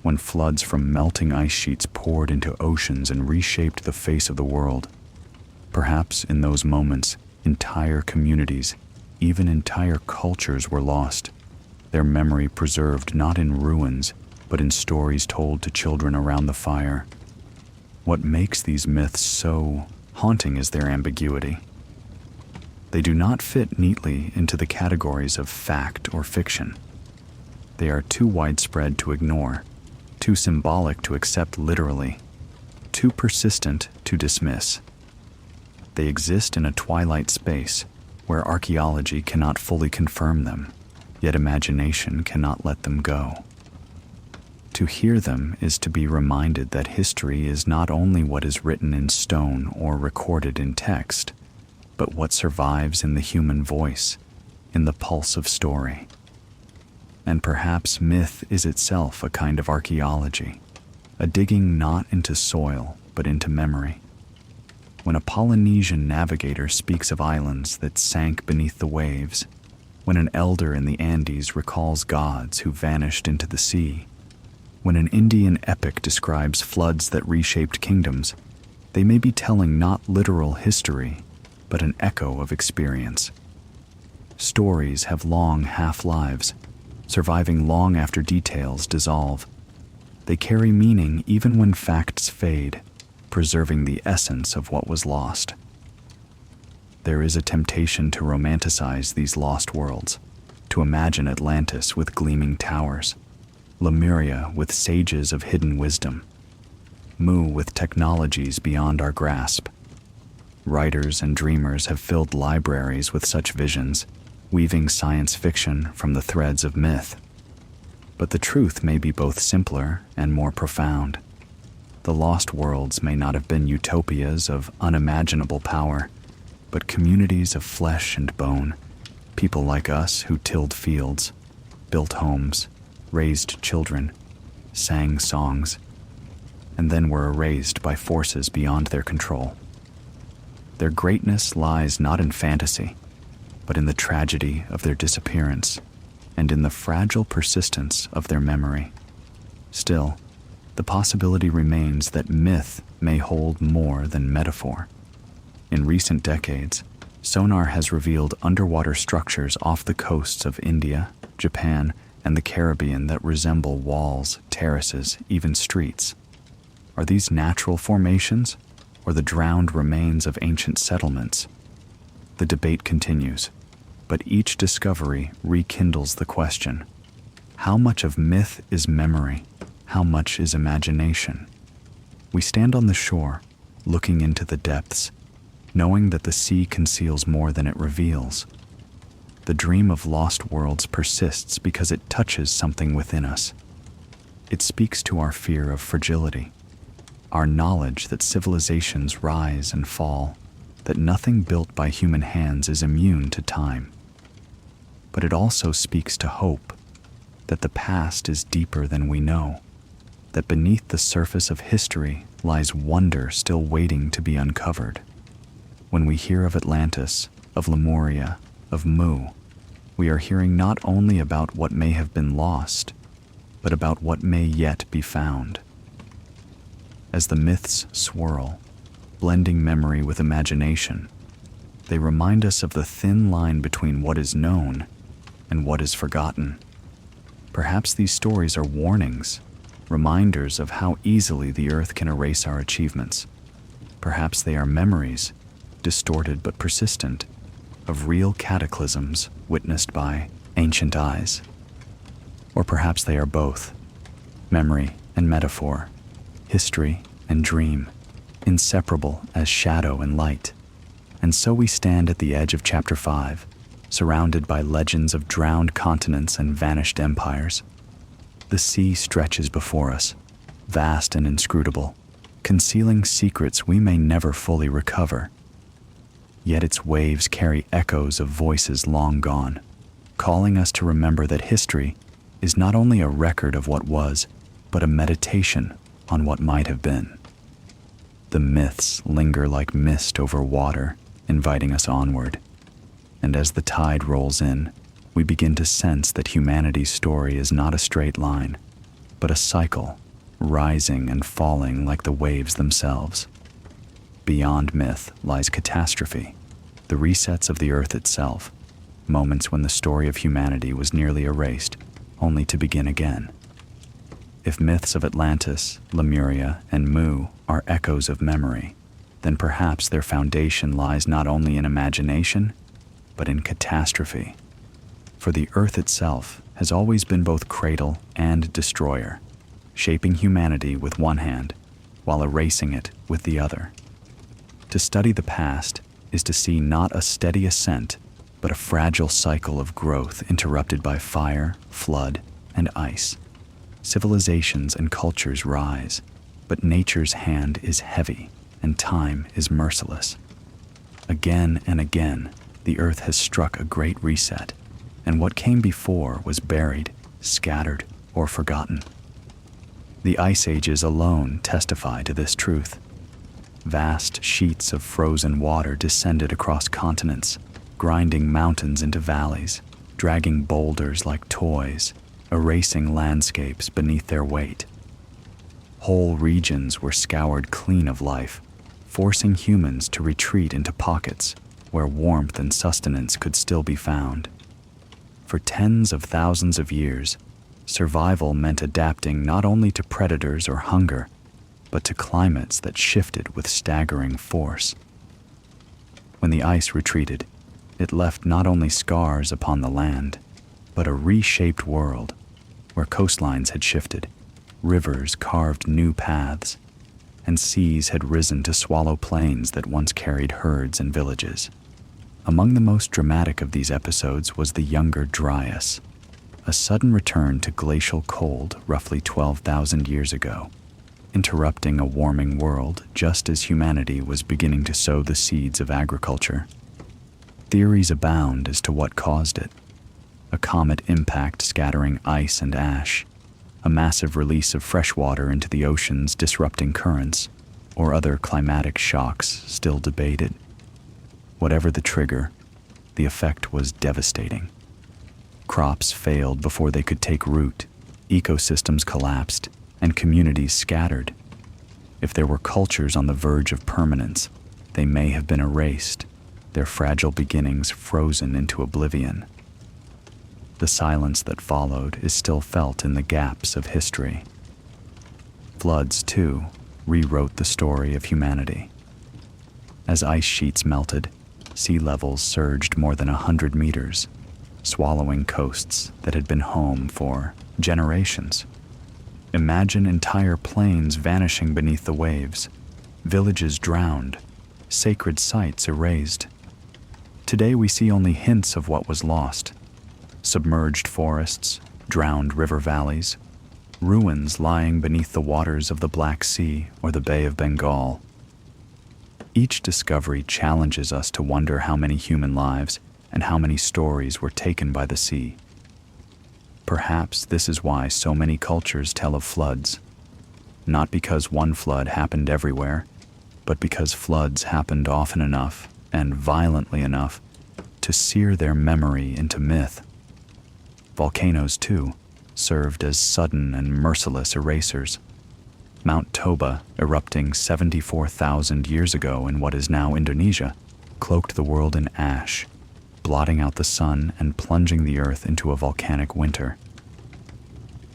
when floods from melting ice sheets poured into oceans and reshaped the face of the world. Perhaps in those moments, entire communities, even entire cultures were lost, their memory preserved not in ruins, but in stories told to children around the fire. What makes these myths so haunting is their ambiguity. They do not fit neatly into the categories of fact or fiction. They are too widespread to ignore, too symbolic to accept literally, too persistent to dismiss. They exist in a twilight space where archaeology cannot fully confirm them, yet imagination cannot let them go. To hear them is to be reminded that history is not only what is written in stone or recorded in text, but what survives in the human voice, in the pulse of story. And perhaps myth is itself a kind of archaeology, a digging not into soil, but into memory. When a Polynesian navigator speaks of islands that sank beneath the waves, when an elder in the Andes recalls gods who vanished into the sea, when an Indian epic describes floods that reshaped kingdoms, they may be telling not literal history, but an echo of experience. Stories have long half-lives, surviving long after details dissolve. They carry meaning even when facts fade, preserving the essence of what was lost. There is a temptation to romanticize these lost worlds, to imagine Atlantis with gleaming towers, Lemuria with sages of hidden wisdom, Mu with technologies beyond our grasp. Writers and dreamers have filled libraries with such visions, weaving science fiction from the threads of myth. But the truth may be both simpler and more profound. The lost worlds may not have been utopias of unimaginable power, but communities of flesh and bone, people like us who tilled fields, built homes, raised children, sang songs, and then were erased by forces beyond their control. Their greatness lies not in fantasy, but in the tragedy of their disappearance and in the fragile persistence of their memory. Still, the possibility remains that myth may hold more than metaphor. In recent decades, sonar has revealed underwater structures off the coasts of India, Japan, and the Caribbean that resemble walls, terraces, even streets. Are these natural formations, or the drowned remains of ancient settlements? The debate continues, but each discovery rekindles the question: how much of myth is memory? How much is imagination? We stand on the shore, looking into the depths, knowing that the sea conceals more than it reveals. The dream of lost worlds persists because it touches something within us. It speaks to our fear of fragility, our knowledge that civilizations rise and fall, that nothing built by human hands is immune to time. But it also speaks to hope, that the past is deeper than we know, that beneath the surface of history lies wonder still waiting to be uncovered. When we hear of Atlantis, of Lemuria, of Mu, we are hearing not only about what may have been lost, but about what may yet be found. As the myths swirl, blending memory with imagination, they remind us of the thin line between what is known and what is forgotten. Perhaps these stories are warnings, reminders of how easily the earth can erase our achievements. Perhaps they are memories, distorted but persistent, of real cataclysms witnessed by ancient eyes. Or perhaps they are both, memory and metaphor, history and dream, inseparable as shadow and light. And so we stand at the edge of Chapter 5, surrounded by legends of drowned continents and vanished empires. The sea stretches before us, vast and inscrutable, concealing secrets we may never fully recover. Yet its waves carry echoes of voices long gone, calling us to remember that history is not only a record of what was, but a meditation on what might have been. The myths linger like mist over water, inviting us onward. And as the tide rolls in, we begin to sense that humanity's story is not a straight line, but a cycle, rising and falling like the waves themselves. Beyond myth lies catastrophe, the resets of the earth itself, moments when the story of humanity was nearly erased, only to begin again. If myths of Atlantis, Lemuria, and Mu are echoes of memory, then perhaps their foundation lies not only in imagination, but in catastrophe. For the earth itself has always been both cradle and destroyer, shaping humanity with one hand, while erasing it with the other. To study the past is to see not a steady ascent, but a fragile cycle of growth interrupted by fire, flood, and ice. Civilizations and cultures rise, but nature's hand is heavy and time is merciless. Again and again, the earth has struck a great reset, and what came before was buried, scattered, or forgotten. The ice ages alone testify to this truth. Vast sheets of frozen water descended across continents, grinding mountains into valleys, dragging boulders like toys, erasing landscapes beneath their weight. Whole regions were scoured clean of life, forcing humans to retreat into pockets where warmth and sustenance could still be found. For tens of thousands of years, survival meant adapting not only to predators or hunger, but to climates that shifted with staggering force. When the ice retreated, it left not only scars upon the land, but a reshaped world where coastlines had shifted, rivers carved new paths, and seas had risen to swallow plains that once carried herds and villages. Among the most dramatic of these episodes was the Younger Dryas, a sudden return to glacial cold roughly 12,000 years ago, interrupting a warming world just as humanity was beginning to sow the seeds of agriculture. Theories abound as to what caused it. A comet impact scattering ice and ash, a massive release of fresh water into the oceans disrupting currents, or other climatic shocks still debated. Whatever the trigger, the effect was devastating. Crops failed before they could take root, ecosystems collapsed, and communities scattered. If there were cultures on the verge of permanence, they may have been erased, their fragile beginnings frozen into oblivion. The silence that followed is still felt in the gaps of history. Floods, too, rewrote the story of humanity. As ice sheets melted, sea levels surged more than 100 meters, swallowing coasts that had been home for generations. Imagine entire plains vanishing beneath the waves, villages drowned, sacred sites erased. Today we see only hints of what was lost. Submerged forests, drowned river valleys, ruins lying beneath the waters of the Black Sea or the Bay of Bengal. Each discovery challenges us to wonder how many human lives and how many stories were taken by the sea. Perhaps this is why so many cultures tell of floods, not because one flood happened everywhere, but because floods happened often enough and violently enough to sear their memory into myth. Volcanoes, too, served as sudden and merciless erasers. Mount Toba, erupting 74,000 years ago in what is now Indonesia, cloaked the world in ash, blotting out the sun and plunging the earth into a volcanic winter.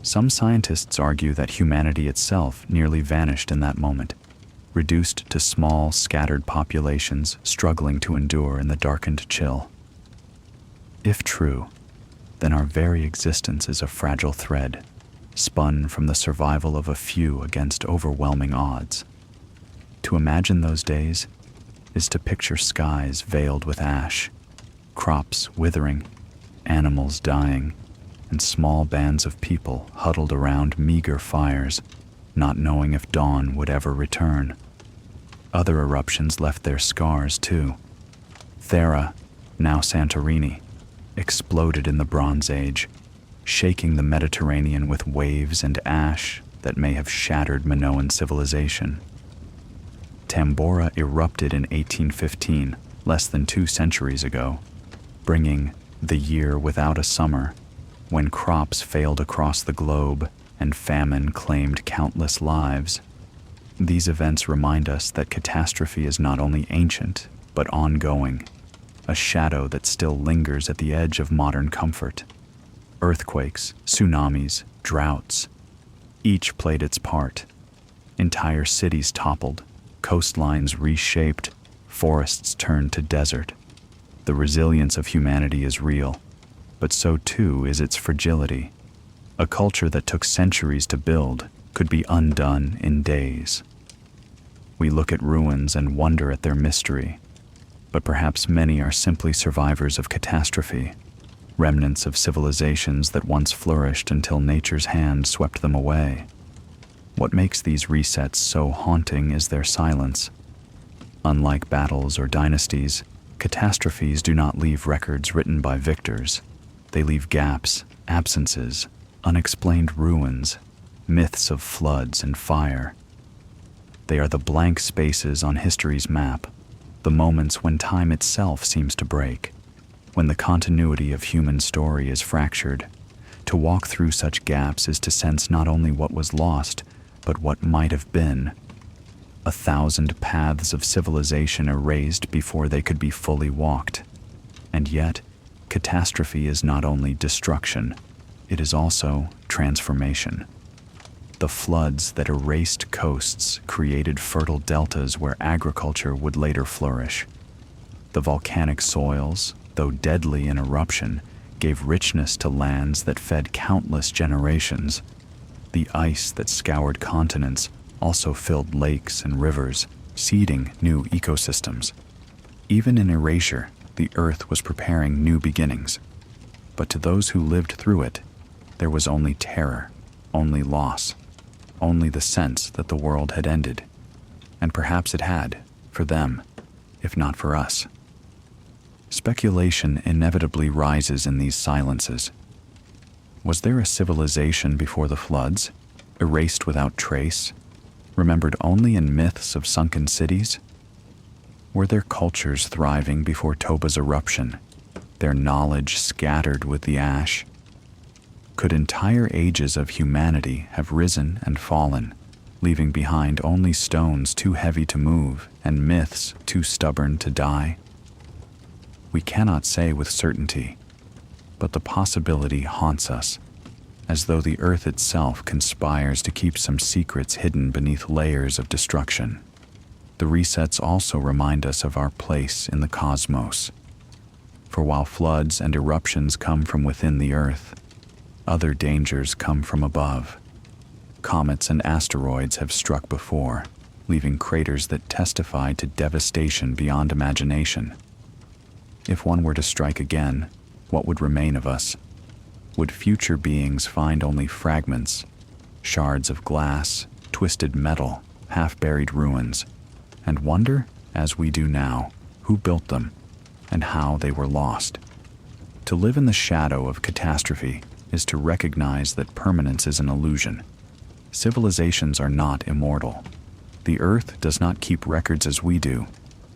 Some scientists argue that humanity itself nearly vanished in that moment, reduced to small, scattered populations struggling to endure in the darkened chill. If true, then our very existence is a fragile thread, spun from the survival of a few against overwhelming odds. To imagine those days is to picture skies veiled with ash, crops withering, animals dying, and small bands of people huddled around meager fires, not knowing if dawn would ever return. Other eruptions left their scars too. Thera, now Santorini, exploded in the Bronze Age, shaking the Mediterranean with waves and ash that may have shattered Minoan civilization. Tambora erupted in 1815, less than 2 centuries ago, bringing the year without a summer, when crops failed across the globe and famine claimed countless lives. These events remind us that catastrophe is not only ancient, but ongoing, a shadow that still lingers at the edge of modern comfort. Earthquakes, tsunamis, droughts, each played its part. Entire cities toppled, coastlines reshaped, forests turned to desert. The resilience of humanity is real, but so too is its fragility. A culture that took centuries to build could be undone in days. We look at ruins and wonder at their mystery, but perhaps many are simply survivors of catastrophe, remnants of civilizations that once flourished until nature's hand swept them away. What makes these resets so haunting is their silence. Unlike battles or dynasties, catastrophes do not leave records written by victors. They leave gaps, absences, unexplained ruins, myths of floods and fire. They are the blank spaces on history's map, the moments when time itself seems to break, when the continuity of human story is fractured. To walk through such gaps is to sense not only what was lost, but what might have been. 1,000 paths of civilization erased before they could be fully walked. And yet, catastrophe is not only destruction, it is also transformation. The floods that erased coasts created fertile deltas where agriculture would later flourish. The volcanic soils, though deadly in eruption, gave richness to lands that fed countless generations. The ice that scoured continents also filled lakes and rivers, seeding new ecosystems. Even in erasure, the earth was preparing new beginnings. But to those who lived through it, there was only terror, only loss, only the sense that the world had ended. And perhaps it had, for them, if not for us. Speculation inevitably rises in these silences. Was there a civilization before the floods, erased without trace, remembered only in myths of sunken cities? Were there cultures thriving before Toba's eruption, their knowledge scattered with the ash? Could entire ages of humanity have risen and fallen, leaving behind only stones too heavy to move and myths too stubborn to die? We cannot say with certainty, but the possibility haunts us, as though the earth itself conspires to keep some secrets hidden beneath layers of destruction. The resets also remind us of our place in the cosmos. For while floods and eruptions come from within the earth, other dangers come from above. Comets and asteroids have struck before, leaving craters that testify to devastation beyond imagination. If one were to strike again, what would remain of us? Would future beings find only fragments, shards of glass, twisted metal, half-buried ruins, and wonder, as we do now, who built them and how they were lost? To live in the shadow of catastrophe is to recognize that permanence is an illusion. Civilizations are not immortal. The earth does not keep records as we do.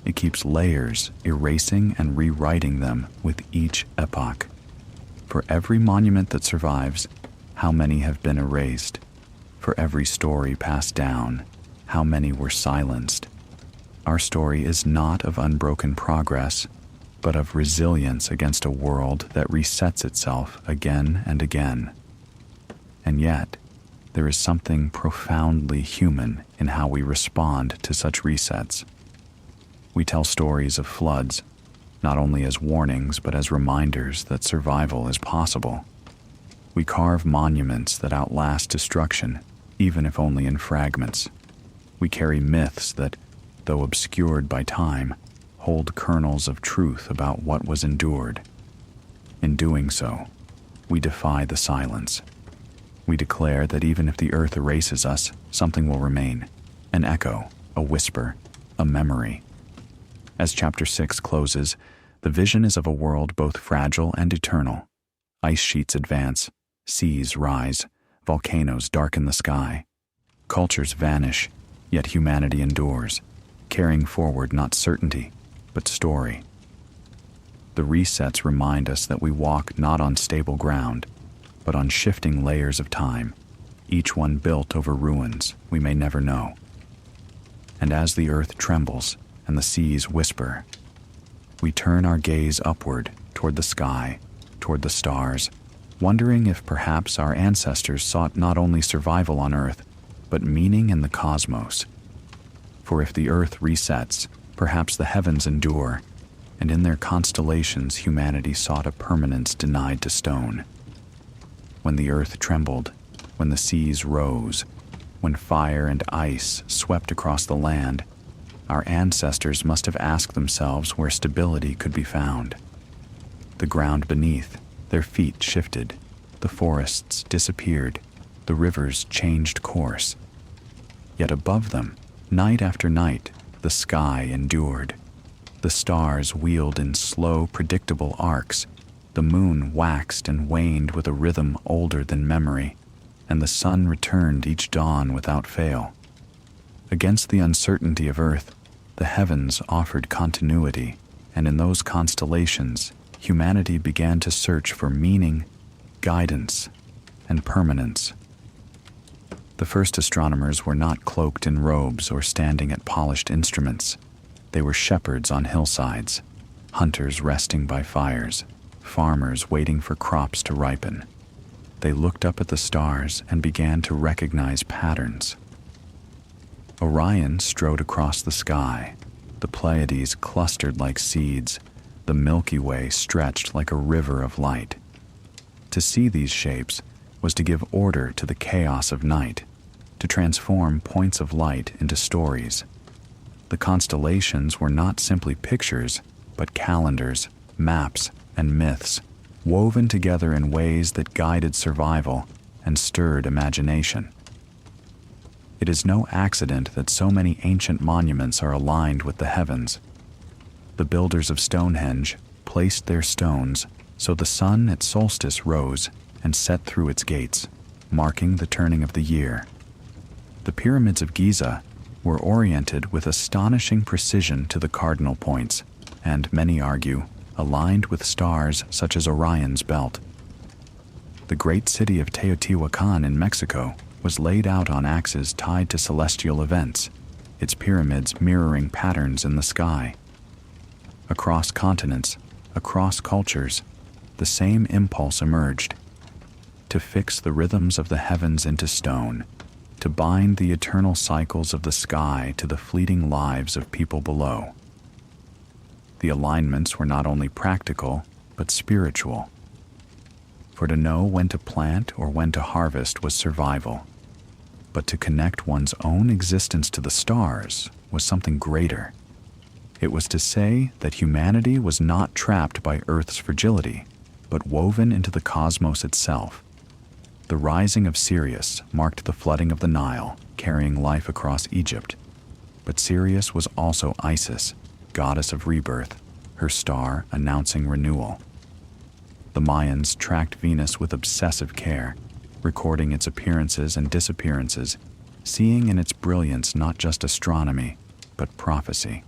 It keeps layers, erasing and rewriting them with each epoch. For every monument that survives, how many have been erased? For every story passed down, how many were silenced? Our story is not of unbroken progress, but of resilience against a world that resets itself again and again. And yet, there is something profoundly human in how we respond to such resets. We tell stories of floods, not only as warnings but as reminders that survival is possible. We carve monuments that outlast destruction, even if only in fragments. We carry myths that, though obscured by time, hold kernels of truth about what was endured. In doing so, we defy the silence. We declare that even if the earth erases us, something will remain, an echo, a whisper, a memory. As chapter 6 closes, the vision is of a world both fragile and eternal. Ice sheets advance, seas rise, volcanoes darken the sky. Cultures vanish, yet humanity endures, carrying forward not certainty, but story. The resets remind us that we walk not on stable ground, but on shifting layers of time, each one built over ruins we may never know. And as the earth trembles and the seas whisper, we turn our gaze upward toward the sky, toward the stars, wondering if perhaps our ancestors sought not only survival on earth, but meaning in the cosmos. For if the earth resets, perhaps the heavens endure, and in their constellations humanity sought a permanence denied to stone. When the earth trembled, when the seas rose, when fire and ice swept across the land, our ancestors must have asked themselves where stability could be found. The ground beneath, their feet shifted, the forests disappeared, the rivers changed course. Yet above them, night after night, the sky endured. The stars wheeled in slow, predictable arcs. The moon waxed and waned with a rhythm older than memory, and the sun returned each dawn without fail. Against the uncertainty of earth, the heavens offered continuity, and in those constellations, humanity began to search for meaning, guidance, and permanence. The first astronomers were not cloaked in robes or standing at polished instruments. They were shepherds on hillsides, hunters resting by fires, farmers waiting for crops to ripen. They looked up at the stars and began to recognize patterns. Orion strode across the sky. The Pleiades clustered like seeds. The Milky Way stretched like a river of light. To see these shapes was to give order to the chaos of night, to transform points of light into stories. The constellations were not simply pictures, but calendars, maps, and myths, woven together in ways that guided survival and stirred imagination. It is no accident that so many ancient monuments are aligned with the heavens. The builders of Stonehenge placed their stones so the sun at solstice rose and set through its gates, marking the turning of the year. The pyramids of Giza were oriented with astonishing precision to the cardinal points, and many argue, aligned with stars such as Orion's belt. The great city of Teotihuacan in Mexico was laid out on axes tied to celestial events, its pyramids mirroring patterns in the sky. Across continents, across cultures, the same impulse emerged: to fix the rhythms of the heavens into stone, to bind the eternal cycles of the sky to the fleeting lives of people below. The alignments were not only practical, but spiritual. For to know when to plant or when to harvest was survival, but to connect one's own existence to the stars was something greater. It was to say that humanity was not trapped by Earth's fragility, but woven into the cosmos itself. The rising of Sirius marked the flooding of the Nile, carrying life across Egypt. But Sirius was also Isis, goddess of rebirth, her star announcing renewal. The Mayans tracked Venus with obsessive care, recording its appearances and disappearances, seeing in its brilliance not just astronomy, but prophecy.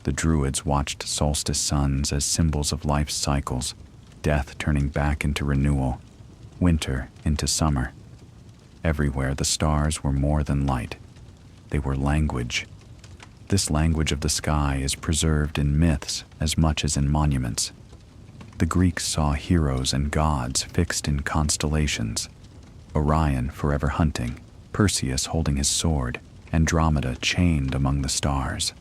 The Druids watched solstice suns as symbols of life's cycles, death turning back into renewal, winter into summer. Everywhere the stars were more than light. They were language. This language of the sky is preserved in myths as much as in monuments. The Greeks saw heroes and gods fixed in constellations. Orion forever hunting, Perseus holding his sword, Andromeda chained among the stars.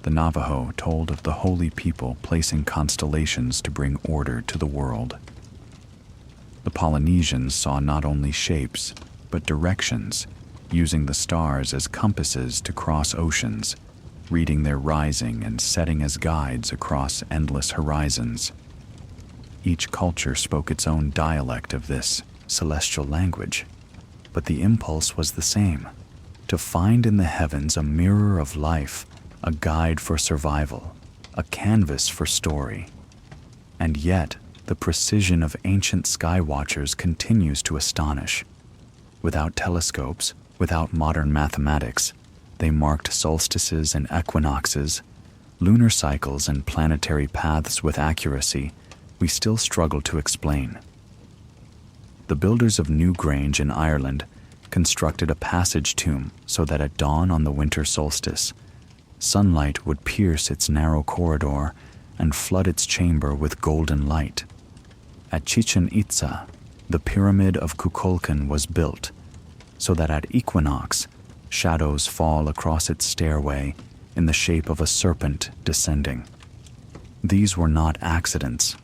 The Navajo told of the holy people placing constellations to bring order to the world. The Polynesians saw not only shapes, but directions, using the stars as compasses to cross oceans, reading their rising and setting as guides across endless horizons. Each culture spoke its own dialect of this celestial language, but the impulse was the same: to find in the heavens a mirror of life, a guide for survival, a canvas for story. And yet, the precision of ancient sky watchers continues to astonish. Without telescopes, without modern mathematics, they marked solstices and equinoxes, lunar cycles and planetary paths with accuracy we still struggle to explain. The builders of Newgrange in Ireland constructed a passage tomb so that at dawn on the winter solstice, sunlight would pierce its narrow corridor and flood its chamber with golden light. At Chichen Itza, the pyramid of Kukulkan was built so that at equinox, shadows fall across its stairway in the shape of a serpent descending. These were not accidents.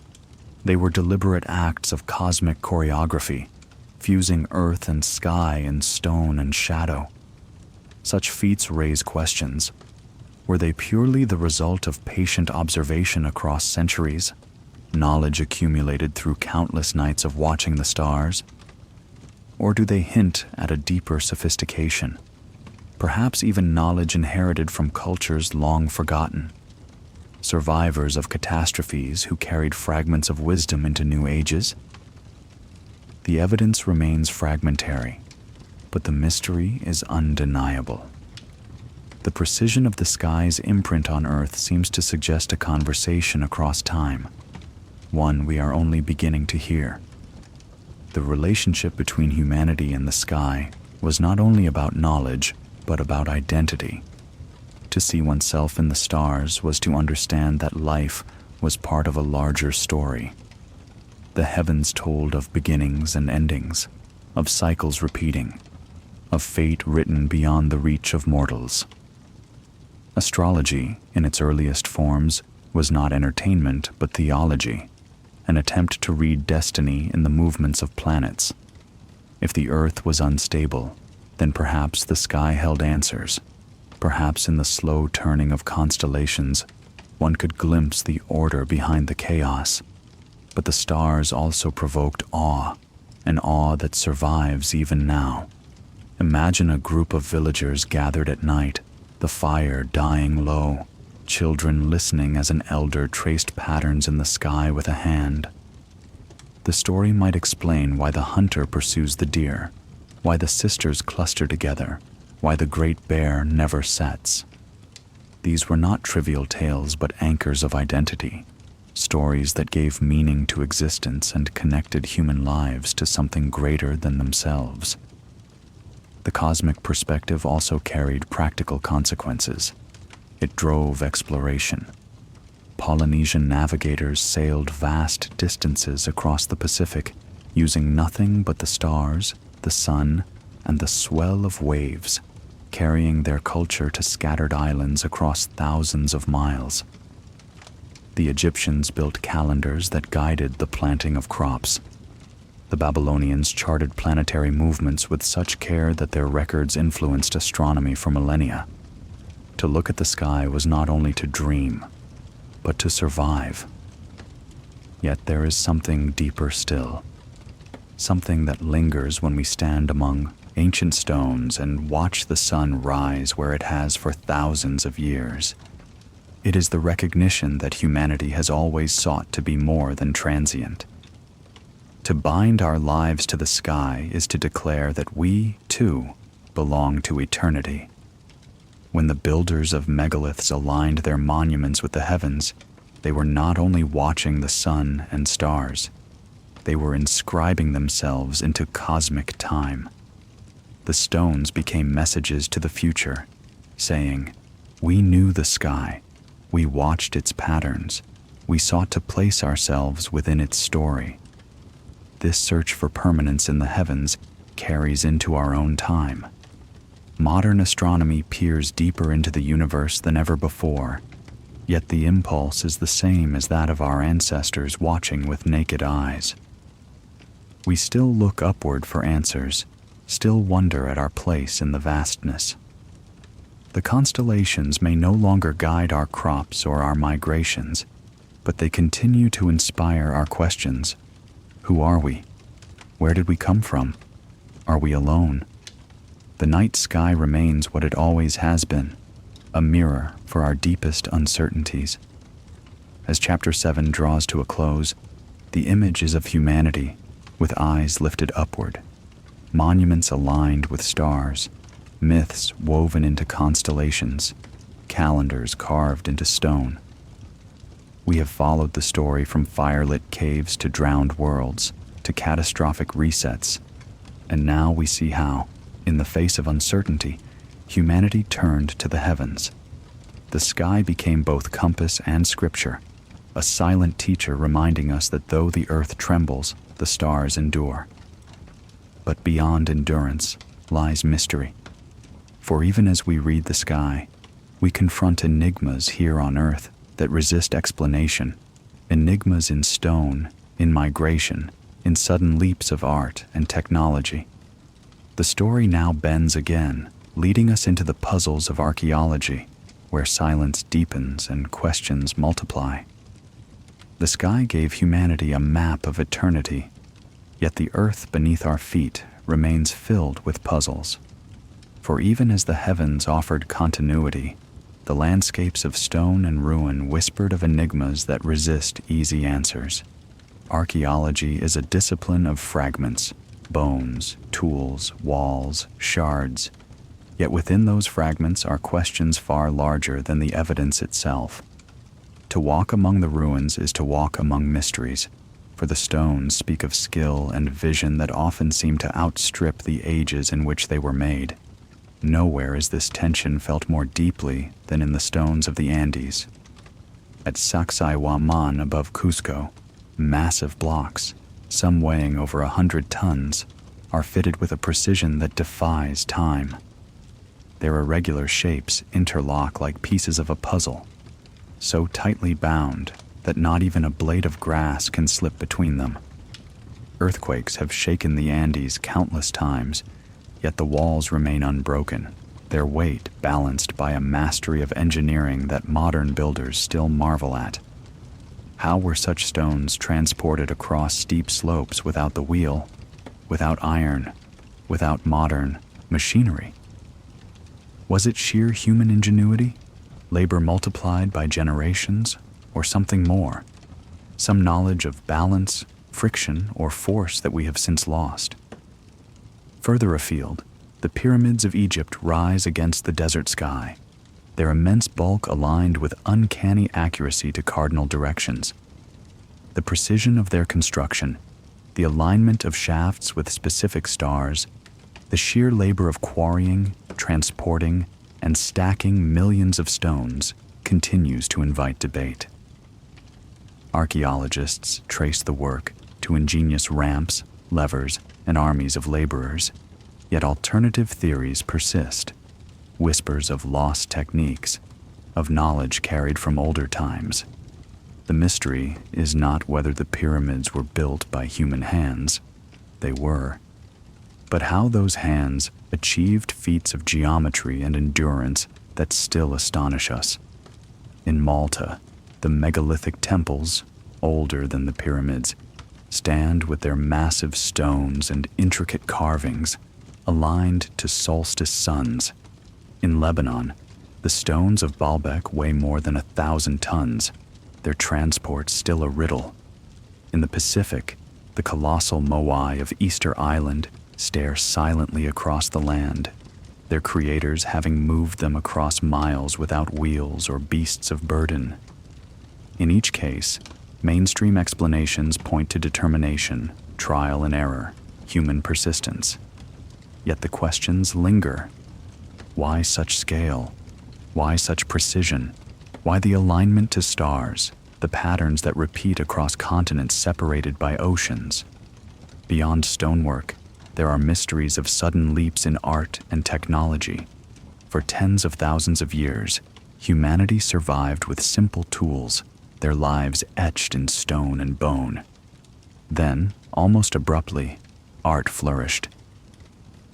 They were deliberate acts of cosmic choreography, fusing earth and sky in stone and shadow. Such feats raise questions. Were they purely the result of patient observation across centuries, knowledge accumulated through countless nights of watching the stars? Or do they hint at a deeper sophistication, perhaps even knowledge inherited from cultures long forgotten? Survivors of catastrophes who carried fragments of wisdom into new ages? The evidence remains fragmentary, but the mystery is undeniable. The precision of the sky's imprint on Earth seems to suggest a conversation across time, one we are only beginning to hear. The relationship between humanity and the sky was not only about knowledge, but about identity. To see oneself in the stars was to understand that life was part of a larger story. The heavens told of beginnings and endings, of cycles repeating, of fate written beyond the reach of mortals. Astrology, in its earliest forms, was not entertainment but theology, an attempt to read destiny in the movements of planets. If the earth was unstable, then perhaps the sky held answers. Perhaps in the slow turning of constellations, one could glimpse the order behind the chaos. But the stars also provoked awe, an awe that survives even now. Imagine a group of villagers gathered at night, the fire dying low, children listening as an elder traced patterns in the sky with a hand. The story might explain why the hunter pursues the deer, why the sisters cluster together, why the great bear never sets. These were not trivial tales but anchors of identity, stories that gave meaning to existence and connected human lives to something greater than themselves. The cosmic perspective also carried practical consequences. It drove exploration. Polynesian navigators sailed vast distances across the Pacific, using nothing but the stars, the sun, and the swell of waves, carrying their culture to scattered islands across thousands of miles. The Egyptians built calendars that guided the planting of crops. The Babylonians charted planetary movements with such care that their records influenced astronomy for millennia. To look at the sky was not only to dream, but to survive. Yet there is something deeper still, something that lingers when we stand among ancient stones and watch the sun rise where it has for thousands of years. It is the recognition that humanity has always sought to be more than transient. To bind our lives to the sky is to declare that we, too, belong to eternity. When the builders of megaliths aligned their monuments with the heavens, they were not only watching the sun and stars, they were inscribing themselves into cosmic time. The stones became messages to the future, saying, "We knew the sky, we watched its patterns, we sought to place ourselves within its story." This search for permanence in the heavens carries into our own time. Modern astronomy peers deeper into the universe than ever before, yet the impulse is the same as that of our ancestors watching with naked eyes. We still look upward for answers, still wonder at our place in the vastness. The constellations may no longer guide our crops or our migrations, but they continue to inspire our questions. Who are we? Where did we come from? Are we alone? The night sky remains what it always has been, a mirror for our deepest uncertainties. As Chapter 7 draws to a close, the image is of humanity, with eyes lifted upward, monuments aligned with stars, myths woven into constellations, calendars carved into stone. We have followed the story from firelit caves to drowned worlds, to catastrophic resets, and now we see how, in the face of uncertainty, humanity turned to the heavens. The sky became both compass and scripture, a silent teacher reminding us that though the earth trembles, the stars endure. But beyond endurance lies mystery. For even as we read the sky, we confront enigmas here on earth that resist explanation, enigmas in stone, in migration, in sudden leaps of art and technology. The story now bends again, leading us into the puzzles of archaeology, where silence deepens and questions multiply. The sky gave humanity a map of eternity, yet the earth beneath our feet remains filled with puzzles. For even as the heavens offered continuity, the landscapes of stone and ruin whispered of enigmas that resist easy answers. Archaeology is a discipline of fragments, bones, tools, walls, shards. Yet within those fragments are questions far larger than the evidence itself. To walk among the ruins is to walk among mysteries, for the stones speak of skill and vision that often seem to outstrip the ages in which they were made. Nowhere is this tension felt more deeply than in the stones of the Andes. At Sacsayhuaman above Cusco, massive blocks, some weighing over 100 tons, are fitted with a precision that defies time. Their irregular shapes interlock like pieces of a puzzle, so tightly bound that not even a blade of grass can slip between them. Earthquakes have shaken the Andes countless times, yet the walls remain unbroken, their weight balanced by a mastery of engineering that modern builders still marvel at. How were such stones transported across steep slopes without the wheel, without iron, without modern machinery? Was it sheer human ingenuity, labor multiplied by generations, or something more? Some knowledge of balance, friction, or force that we have since lost? Further afield, the pyramids of Egypt rise against the desert sky, their immense bulk aligned with uncanny accuracy to cardinal directions. The precision of their construction, the alignment of shafts with specific stars, the sheer labor of quarrying, transporting, and stacking millions of stones continues to invite debate. Archaeologists trace the work to ingenious ramps, levers, and armies of laborers, yet alternative theories persist, whispers of lost techniques, of knowledge carried from older times. The mystery is not whether the pyramids were built by human hands. They were. But how those hands achieved feats of geometry and endurance that still astonish us. In Malta, the megalithic temples, older than the pyramids, stand with their massive stones and intricate carvings, aligned to solstice suns. In Lebanon, the stones of Baalbek weigh more than 1,000 tons, their transport still a riddle. In the Pacific, the colossal moai of Easter Island stare silently across the land, their creators having moved them across miles without wheels or beasts of burden. In each case, mainstream explanations point to determination, trial and error, human persistence. Yet the questions linger. Why such scale? Why such precision? Why the alignment to stars, the patterns that repeat across continents separated by oceans? Beyond stonework, there are mysteries of sudden leaps in art and technology. For tens of thousands of years, humanity survived with simple tools, their lives etched in stone and bone. Then, almost abruptly, art flourished.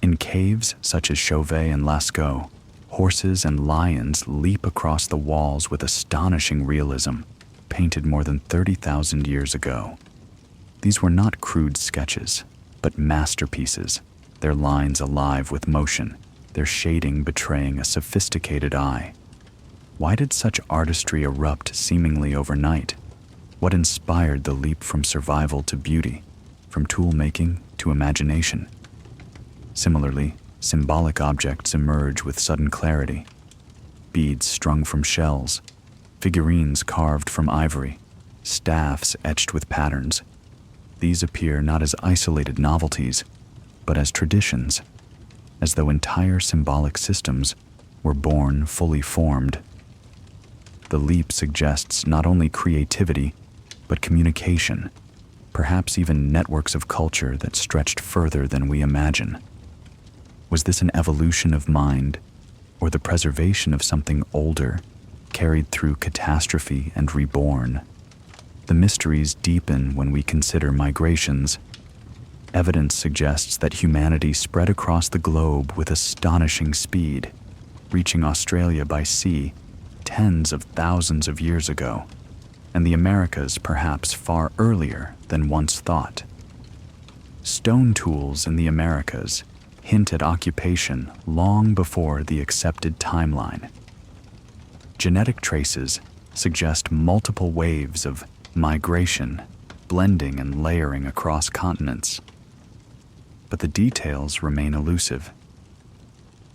In caves such as Chauvet and Lascaux, horses and lions leap across the walls with astonishing realism, painted more than 30,000 years ago. These were not crude sketches, but masterpieces, their lines alive with motion, their shading betraying a sophisticated eye. Why did such artistry erupt seemingly overnight? What inspired the leap from survival to beauty, from tool-making to imagination? Similarly, symbolic objects emerge with sudden clarity. Beads strung from shells, figurines carved from ivory, staffs etched with patterns. These appear not as isolated novelties, but as traditions, as though entire symbolic systems were born fully formed. The leap suggests not only creativity, but communication, perhaps even networks of culture that stretched further than we imagine. Was this an evolution of mind, or the preservation of something older, carried through catastrophe and reborn? The mysteries deepen when we consider migrations. Evidence suggests that humanity spread across the globe with astonishing speed, reaching Australia by sea tens of thousands of years ago, and the Americas perhaps far earlier than once thought. Stone tools in the Americas hint at occupation long before the accepted timeline. Genetic traces suggest multiple waves of migration, blending and layering across continents. But the details remain elusive.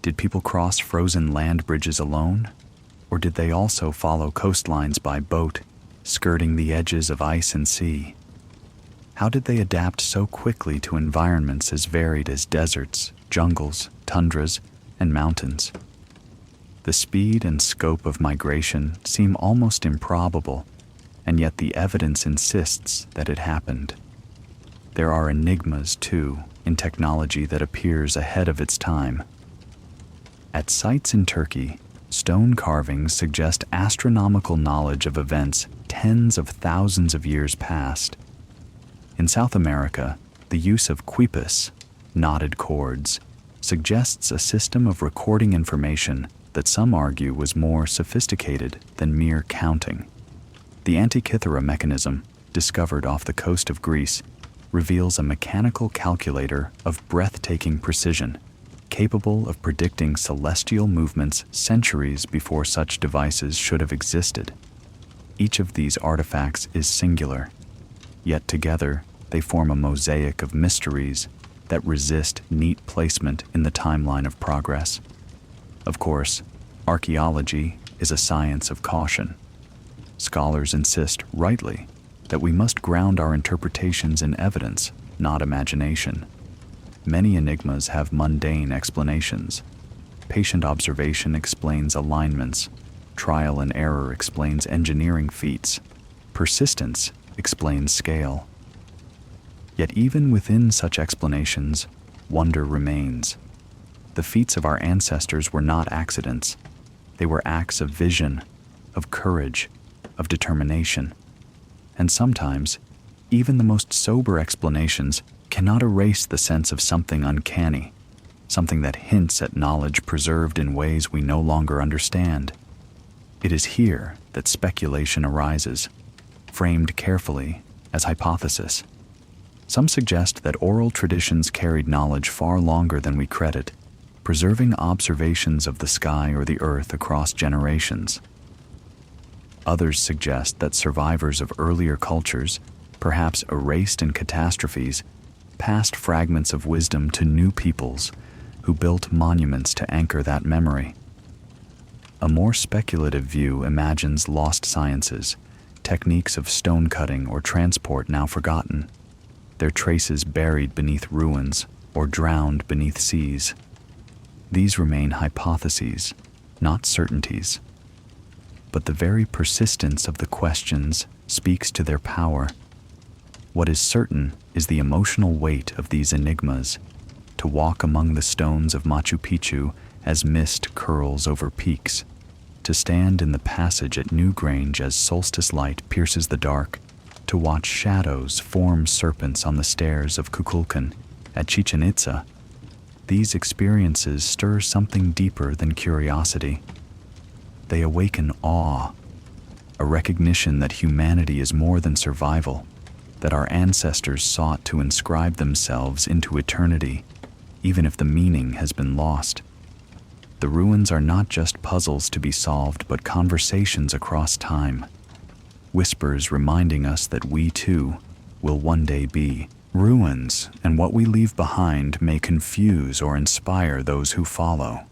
Did people cross frozen land bridges alone? Or did they also follow coastlines by boat, skirting the edges of ice and sea? How did they adapt so quickly to environments as varied as deserts, jungles, tundras, and mountains? The speed and scope of migration seem almost improbable, and yet the evidence insists that it happened. There are enigmas, too, in technology that appears ahead of its time. At sites in Turkey, stone carvings suggest astronomical knowledge of events tens of thousands of years past. In South America, the use of quipus, knotted cords, suggests a system of recording information that some argue was more sophisticated than mere counting. The Antikythera mechanism, discovered off the coast of Greece, reveals a mechanical calculator of breathtaking precision, capable of predicting celestial movements centuries before such devices should have existed. Each of these artifacts is singular, yet together they form a mosaic of mysteries that resist neat placement in the timeline of progress. Of course, archaeology is a science of caution. Scholars insist, rightly, that we must ground our interpretations in evidence, not imagination. Many enigmas have mundane explanations. Patient observation explains alignments. Trial and error explains engineering feats. Persistence explains scale. Yet even within such explanations, wonder remains. The feats of our ancestors were not accidents. They were acts of vision, of courage, of determination. And sometimes, even the most sober explanations cannot erase the sense of something uncanny, something that hints at knowledge preserved in ways we no longer understand. It is here that speculation arises, framed carefully as hypothesis. Some suggest that oral traditions carried knowledge far longer than we credit, preserving observations of the sky or the earth across generations. Others suggest that survivors of earlier cultures, perhaps erased in catastrophes, passed fragments of wisdom to new peoples who built monuments to anchor that memory. A more speculative view imagines lost sciences, techniques of stone cutting or transport now forgotten, their traces buried beneath ruins or drowned beneath seas. These remain hypotheses, not certainties. But the very persistence of the questions speaks to their power. What is certain is the emotional weight of these enigmas, to walk among the stones of Machu Picchu as mist curls over peaks, to stand in the passage at Newgrange as solstice light pierces the dark, to watch shadows form serpents on the stairs of Kukulkan at Chichen Itza. These experiences stir something deeper than curiosity. They awaken awe. a recognition that humanity is more than survival, that our ancestors sought to inscribe themselves into eternity, even if the meaning has been lost. The ruins are not just puzzles to be solved, but conversations across time, whispers reminding us that we too will one day be. Ruins and what we leave behind may confuse or inspire those who follow.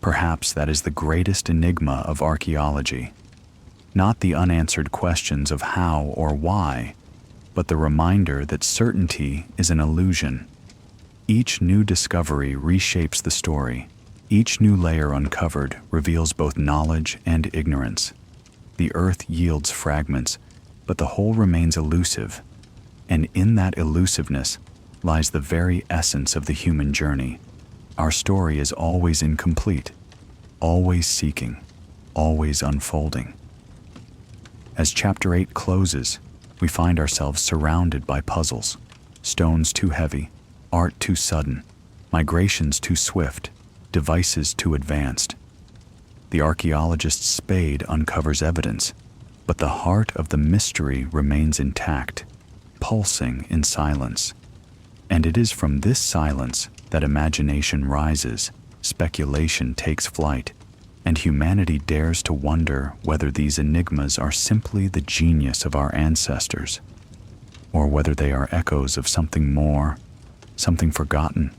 Perhaps that is the greatest enigma of archaeology. Not the unanswered questions of how or why, but the reminder that certainty is an illusion. Each new discovery reshapes the story. Each new layer uncovered reveals both knowledge and ignorance. The earth yields fragments, but the whole remains elusive. And in that elusiveness lies the very essence of the human journey. Our story is always incomplete, always seeking, always unfolding. As Chapter 8 closes, we find ourselves surrounded by puzzles. Stones too heavy, art too sudden, migrations too swift, devices too advanced. The archaeologist's spade uncovers evidence, but the heart of the mystery remains intact, pulsing in silence. And it is from this silence that imagination rises, speculation takes flight, and humanity dares to wonder whether these enigmas are simply the genius of our ancestors, or whether they are echoes of something more, something forgotten,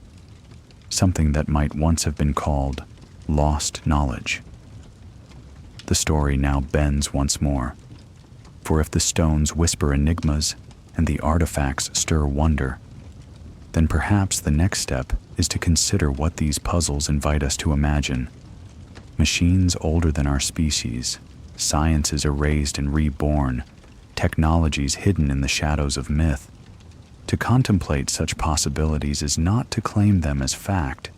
something that might once have been called lost knowledge. The story now bends once more, for if the stones whisper enigmas and the artifacts stir wonder, then perhaps the next step is to consider what these puzzles invite us to imagine. Machines older than our species, sciences erased and reborn, technologies hidden in the shadows of myth. To contemplate such possibilities is not to claim them as fact,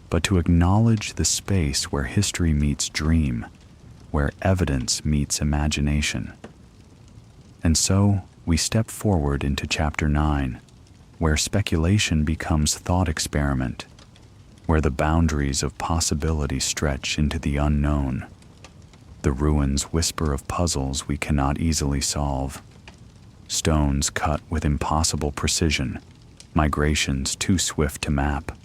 but to acknowledge the space where history meets dream, where evidence meets imagination. And so, we step forward into Chapter 9, where speculation becomes thought experiment, where the boundaries of possibility stretch into the unknown. The ruins whisper of puzzles we cannot easily solve. Stones cut with impossible precision, migrations too swift to map.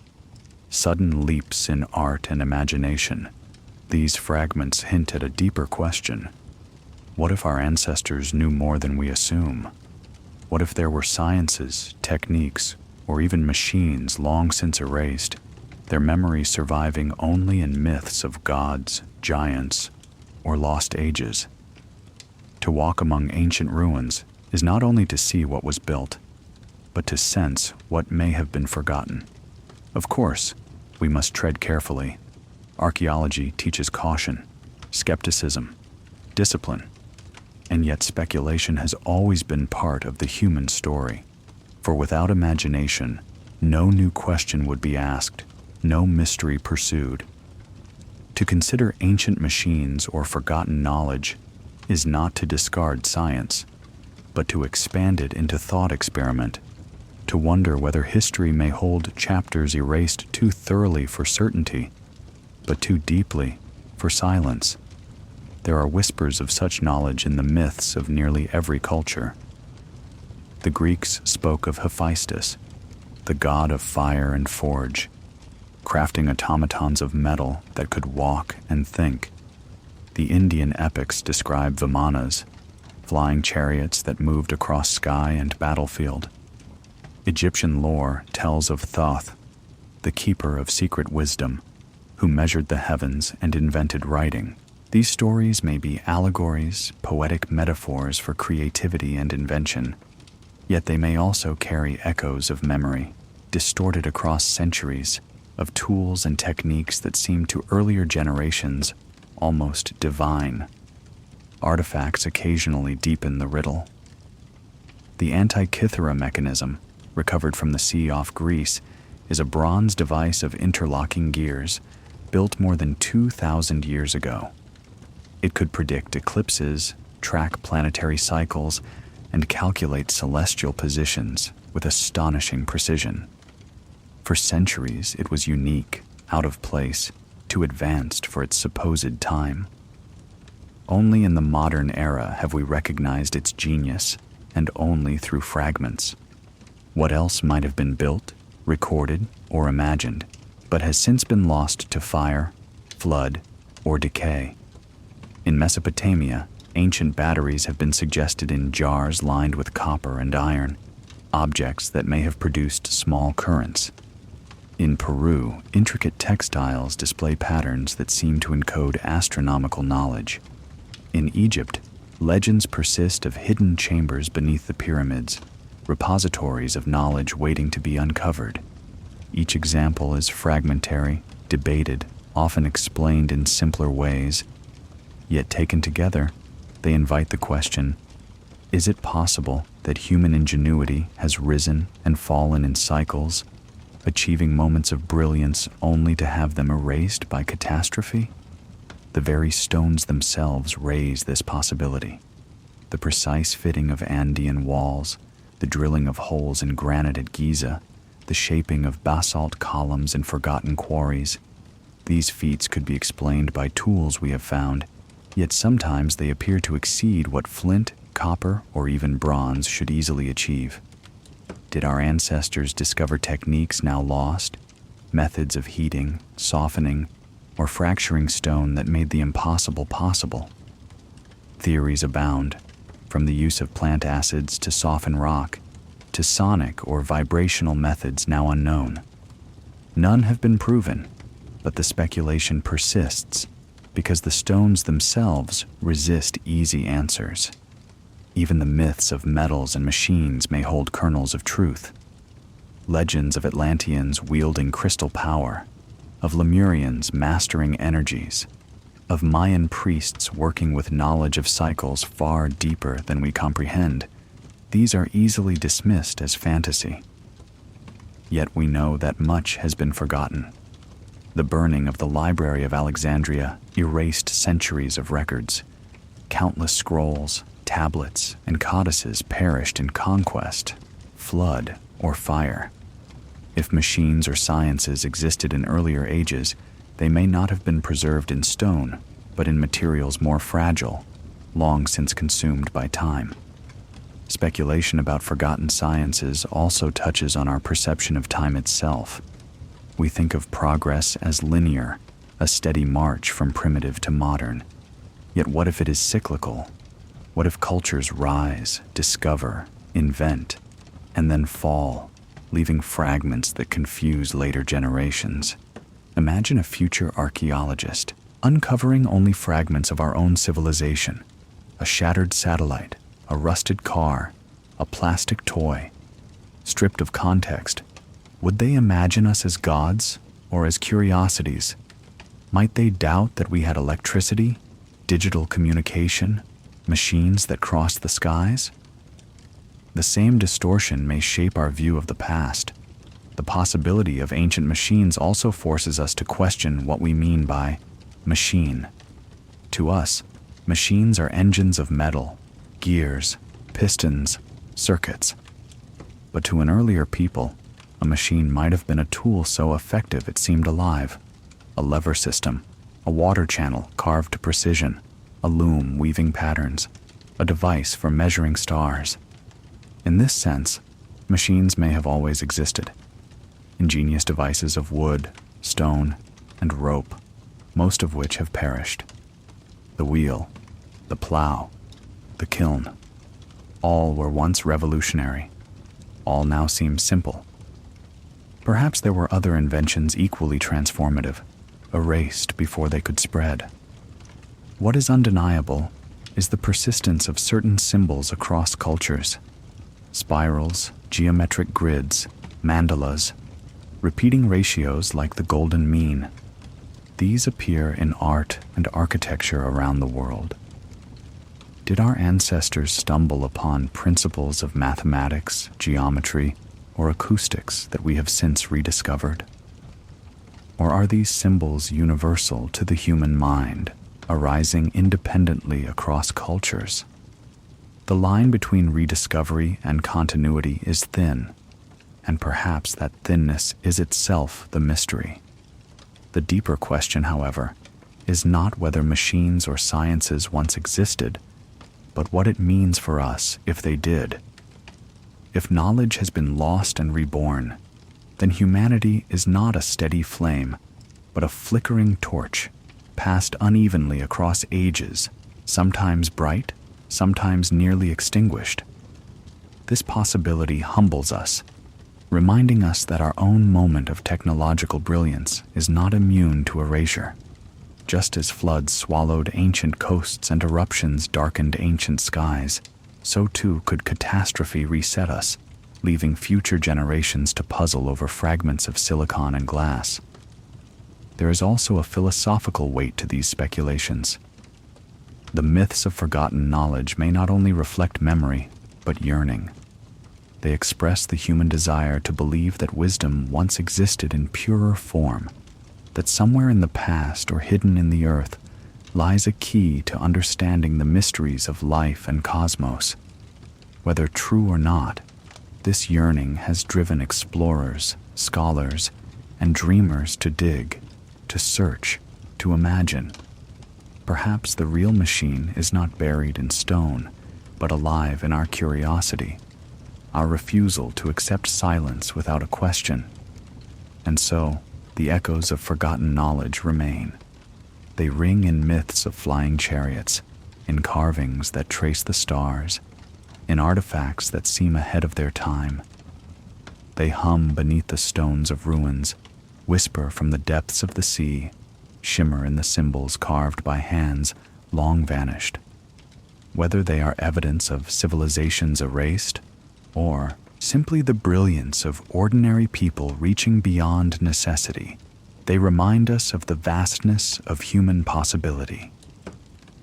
Sudden leaps in art and imagination. These fragments hint at a deeper question. What if our ancestors knew more than we assume? What if there were sciences, techniques, or even machines long since erased, their memories surviving only in myths of gods, giants, or lost ages? To walk among ancient ruins is not only to see what was built, but to sense what may have been forgotten. Of course, we must tread carefully. Archaeology teaches caution, skepticism, discipline, and yet speculation has always been part of the human story. For without imagination, no new question would be asked, no mystery pursued. To consider ancient machines or forgotten knowledge is not to discard science, but to expand it into thought experiment, to wonder whether history may hold chapters erased too thoroughly for certainty, but too deeply for silence. There are whispers of such knowledge in the myths of nearly every culture. The Greeks spoke of Hephaestus, the god of fire and forge, crafting automatons of metal that could walk and think. The Indian epics describe Vimanas, flying chariots that moved across sky and battlefield. Egyptian lore tells of Thoth, the keeper of secret wisdom, who measured the heavens and invented writing. These stories may be allegories, poetic metaphors for creativity and invention, yet they may also carry echoes of memory, distorted across centuries, of tools and techniques that seem to earlier generations almost divine. Artifacts occasionally deepen the riddle. The Antikythera mechanism, recovered from the sea off Greece, is a bronze device of interlocking gears, built more than 2,000 years ago. It could predict eclipses, track planetary cycles, and calculate celestial positions with astonishing precision. For centuries, it was unique, out of place, too advanced for its supposed time. Only in the modern era have we recognized its genius, and only through fragments. What else might have been built, recorded, or imagined, but has since been lost to fire, flood, or decay? In Mesopotamia, ancient batteries have been suggested in jars lined with copper and iron, objects that may have produced small currents. In Peru, intricate textiles display patterns that seem to encode astronomical knowledge. In Egypt, legends persist of hidden chambers beneath the pyramids, repositories of knowledge waiting to be uncovered. Each example is fragmentary, debated, often explained in simpler ways, yet taken together, they invite the question, is it possible that human ingenuity has risen and fallen in cycles, achieving moments of brilliance only to have them erased by catastrophe? The very stones themselves raise this possibility. The precise fitting of Andean walls, the drilling of holes in granite at Giza, the shaping of basalt columns in forgotten quarries. These feats could be explained by tools we have found, yet sometimes they appear to exceed what flint, copper, or even bronze should easily achieve. Did our ancestors discover techniques now lost, methods of heating, softening, or fracturing stone that made the impossible possible? Theories abound, from the use of plant acids to soften rock, to sonic or vibrational methods now unknown. None have been proven, but the speculation persists because the stones themselves resist easy answers. Even the myths of metals and machines may hold kernels of truth. Legends of Atlanteans wielding crystal power, of Lemurians mastering energies, of Mayan priests working with knowledge of cycles far deeper than we comprehend. These are easily dismissed as fantasy. Yet we know that much has been forgotten. The burning of the Library of Alexandria erased centuries of records. Countless scrolls, tablets, and codices perished in conquest, flood, or fire. If machines or sciences existed in earlier ages, they may not have been preserved in stone, but in materials more fragile, long since consumed by time. Speculation about forgotten sciences also touches on our perception of time itself. We think of progress as linear, a steady march from primitive to modern. Yet what if it is cyclical? What if cultures rise, discover, invent, and then fall, leaving fragments that confuse later generations? Imagine a future archaeologist uncovering only fragments of our own civilization, a shattered satellite, a rusted car, a plastic toy. Stripped of context, would they imagine us as gods or as curiosities? Might they doubt that we had electricity, digital communication, machines that crossed the skies? The same distortion may shape our view of the past. The possibility of ancient machines also forces us to question what we mean by machine. To us, machines are engines of metal, gears, pistons, circuits. But to an earlier people, a machine might have been a tool so effective it seemed alive. A lever system, a water channel carved to precision, a loom weaving patterns, a device for measuring stars. In this sense, machines may have always existed. Ingenious devices of wood, stone, and rope, most of which have perished. The wheel, the plow, the kiln, all were once revolutionary. All now seem simple. Perhaps there were other inventions equally transformative, erased before they could spread. What is undeniable is the persistence of certain symbols across cultures. Spirals, geometric grids, mandalas, repeating ratios like the golden mean. These appear in art and architecture around the world. Did our ancestors stumble upon principles of mathematics, geometry, or acoustics that we have since rediscovered? Or are these symbols universal to the human mind, arising independently across cultures? The line between rediscovery and continuity is thin, and perhaps that thinness is itself the mystery. The deeper question, however, is not whether machines or sciences once existed, but what it means for us if they did. If knowledge has been lost and reborn, then humanity is not a steady flame, but a flickering torch, passed unevenly across ages, sometimes bright, sometimes nearly extinguished. This possibility humbles us, reminding us that our own moment of technological brilliance is not immune to erasure. Just as floods swallowed ancient coasts and eruptions darkened ancient skies, so too could catastrophe reset us, leaving future generations to puzzle over fragments of silicon and glass. There is also a philosophical weight to these speculations. The myths of forgotten knowledge may not only reflect memory, but yearning. They express the human desire to believe that wisdom once existed in purer form, that somewhere in the past or hidden in the earth lies a key to understanding the mysteries of life and cosmos. Whether true or not, this yearning has driven explorers, scholars, and dreamers to dig, to search, to imagine. Perhaps the real machine is not buried in stone, but alive in our curiosity, our refusal to accept silence without a question. And so, the echoes of forgotten knowledge remain. They ring in myths of flying chariots, in carvings that trace the stars, in artifacts that seem ahead of their time. They hum beneath the stones of ruins, whisper from the depths of the sea, shimmer in the symbols carved by hands long vanished. Whether they are evidence of civilizations erased, or simply the brilliance of ordinary people reaching beyond necessity, they remind us of the vastness of human possibility.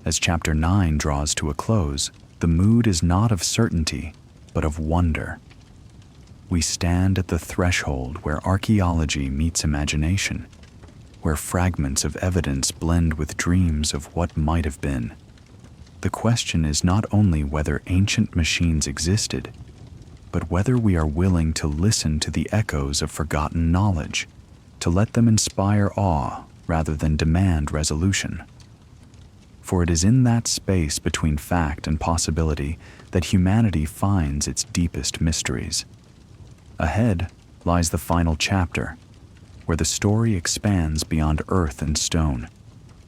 As Chapter 9 draws to a close, the mood is not of certainty, but of wonder. We stand at the threshold where archaeology meets imagination, where fragments of evidence blend with dreams of what might have been. The question is not only whether ancient machines existed, but whether we are willing to listen to the echoes of forgotten knowledge, to let them inspire awe rather than demand resolution. For it is in that space between fact and possibility that humanity finds its deepest mysteries. Ahead lies the final chapter, where the story expands beyond earth and stone,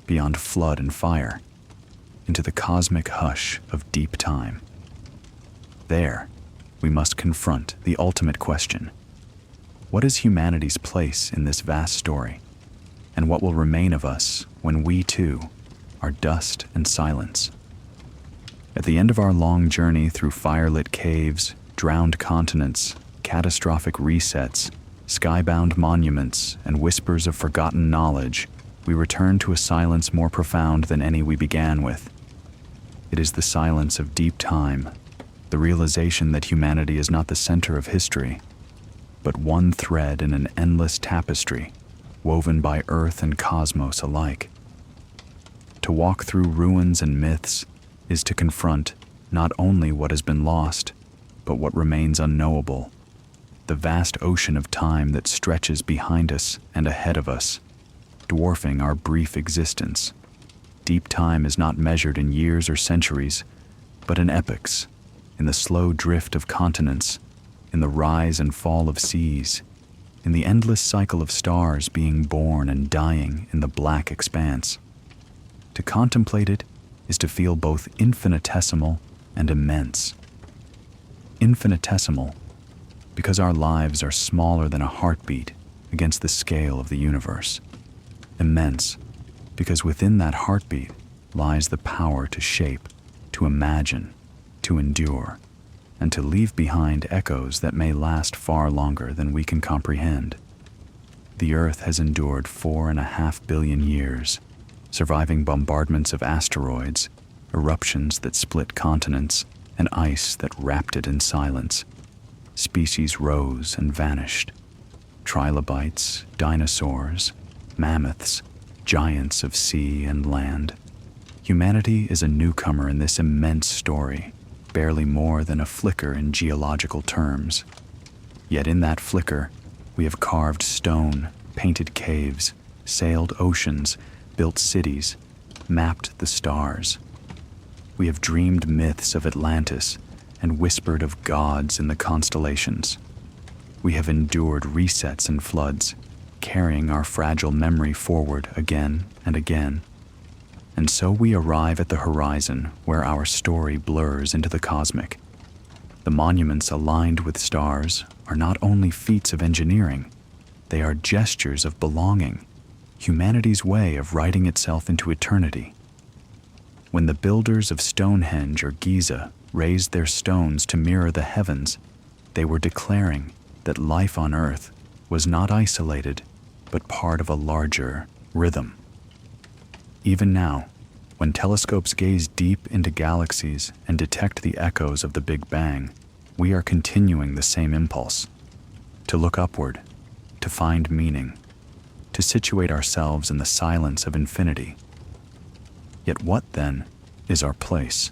beyond flood and fire, into the cosmic hush of deep time. There, we must confront the ultimate question. What is humanity's place in this vast story? And what will remain of us when we, too, are dust and silence? At the end of our long journey through firelit caves, drowned continents, catastrophic resets, skybound monuments, and whispers of forgotten knowledge, we return to a silence more profound than any we began with. It is the silence of deep time, the realization that humanity is not the center of history, but one thread in an endless tapestry woven by earth and cosmos alike. To walk through ruins and myths is to confront not only what has been lost, but what remains unknowable, the vast ocean of time that stretches behind us and ahead of us, dwarfing our brief existence. Deep time is not measured in years or centuries, but in epochs, in the slow drift of continents, in the rise and fall of seas, in the endless cycle of stars being born and dying in the black expanse. To contemplate it is to feel both infinitesimal and immense. Infinitesimal, because our lives are smaller than a heartbeat against the scale of the universe. Immense, because within that heartbeat lies the power to shape, to imagine, to endure, and to leave behind echoes that may last far longer than we can comprehend. The Earth has endured 4.5 billion years, surviving bombardments of asteroids, eruptions that split continents, and ice that wrapped it in silence. Species rose and vanished. Trilobites, dinosaurs, mammoths, giants of sea and land. Humanity is a newcomer in this immense story, barely more than a flicker in geological terms. Yet in that flicker, we have carved stone, painted caves, sailed oceans, built cities, mapped the stars. We have dreamed myths of Atlantis and whispered of gods in the constellations. We have endured resets and floods, carrying our fragile memory forward again and again. And so we arrive at the horizon where our story blurs into the cosmic. The monuments aligned with stars are not only feats of engineering, they are gestures of belonging, humanity's way of writing itself into eternity. When the builders of Stonehenge or Giza raised their stones to mirror the heavens, they were declaring that life on Earth was not isolated, but part of a larger rhythm. Even now, when telescopes gaze deep into galaxies and detect the echoes of the Big Bang, we are continuing the same impulse: to look upward, to find meaning, to situate ourselves in the silence of infinity. Yet what, then, is our place?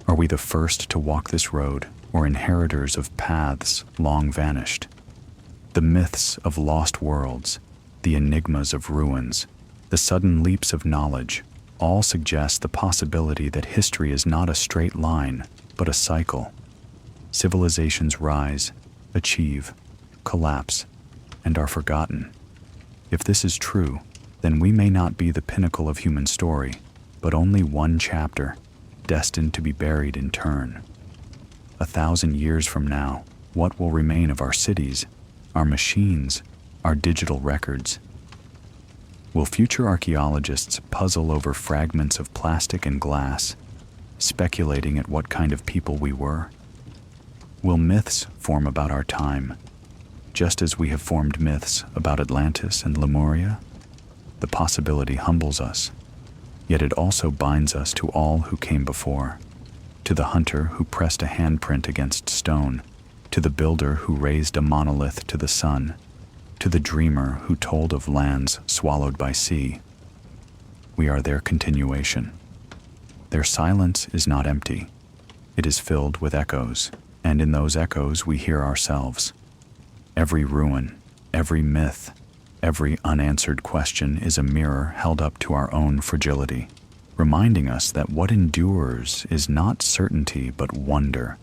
Are we the first to walk this road, or inheritors of paths long vanished? The myths of lost worlds, the enigmas of ruins, the sudden leaps of knowledge, all suggest the possibility that history is not a straight line, but a cycle. Civilizations rise, achieve, collapse, and are forgotten. If this is true, then we may not be the pinnacle of human story, but only one chapter, destined to be buried in turn. 1,000 years from now, what will remain of our cities, our machines, our digital records? Will future archaeologists puzzle over fragments of plastic and glass, speculating at what kind of people we were? Will myths form about our time, just as we have formed myths about Atlantis and Lemuria? The possibility humbles us, yet it also binds us to all who came before, to the hunter who pressed a handprint against stone, to the builder who raised a monolith to the sun, to the dreamer who told of lands swallowed by sea. We are their continuation. Their silence is not empty. It is filled with echoes, and in those echoes we hear ourselves. Every ruin, every myth, every unanswered question is a mirror held up to our own fragility, reminding us that what endures is not certainty but wonder.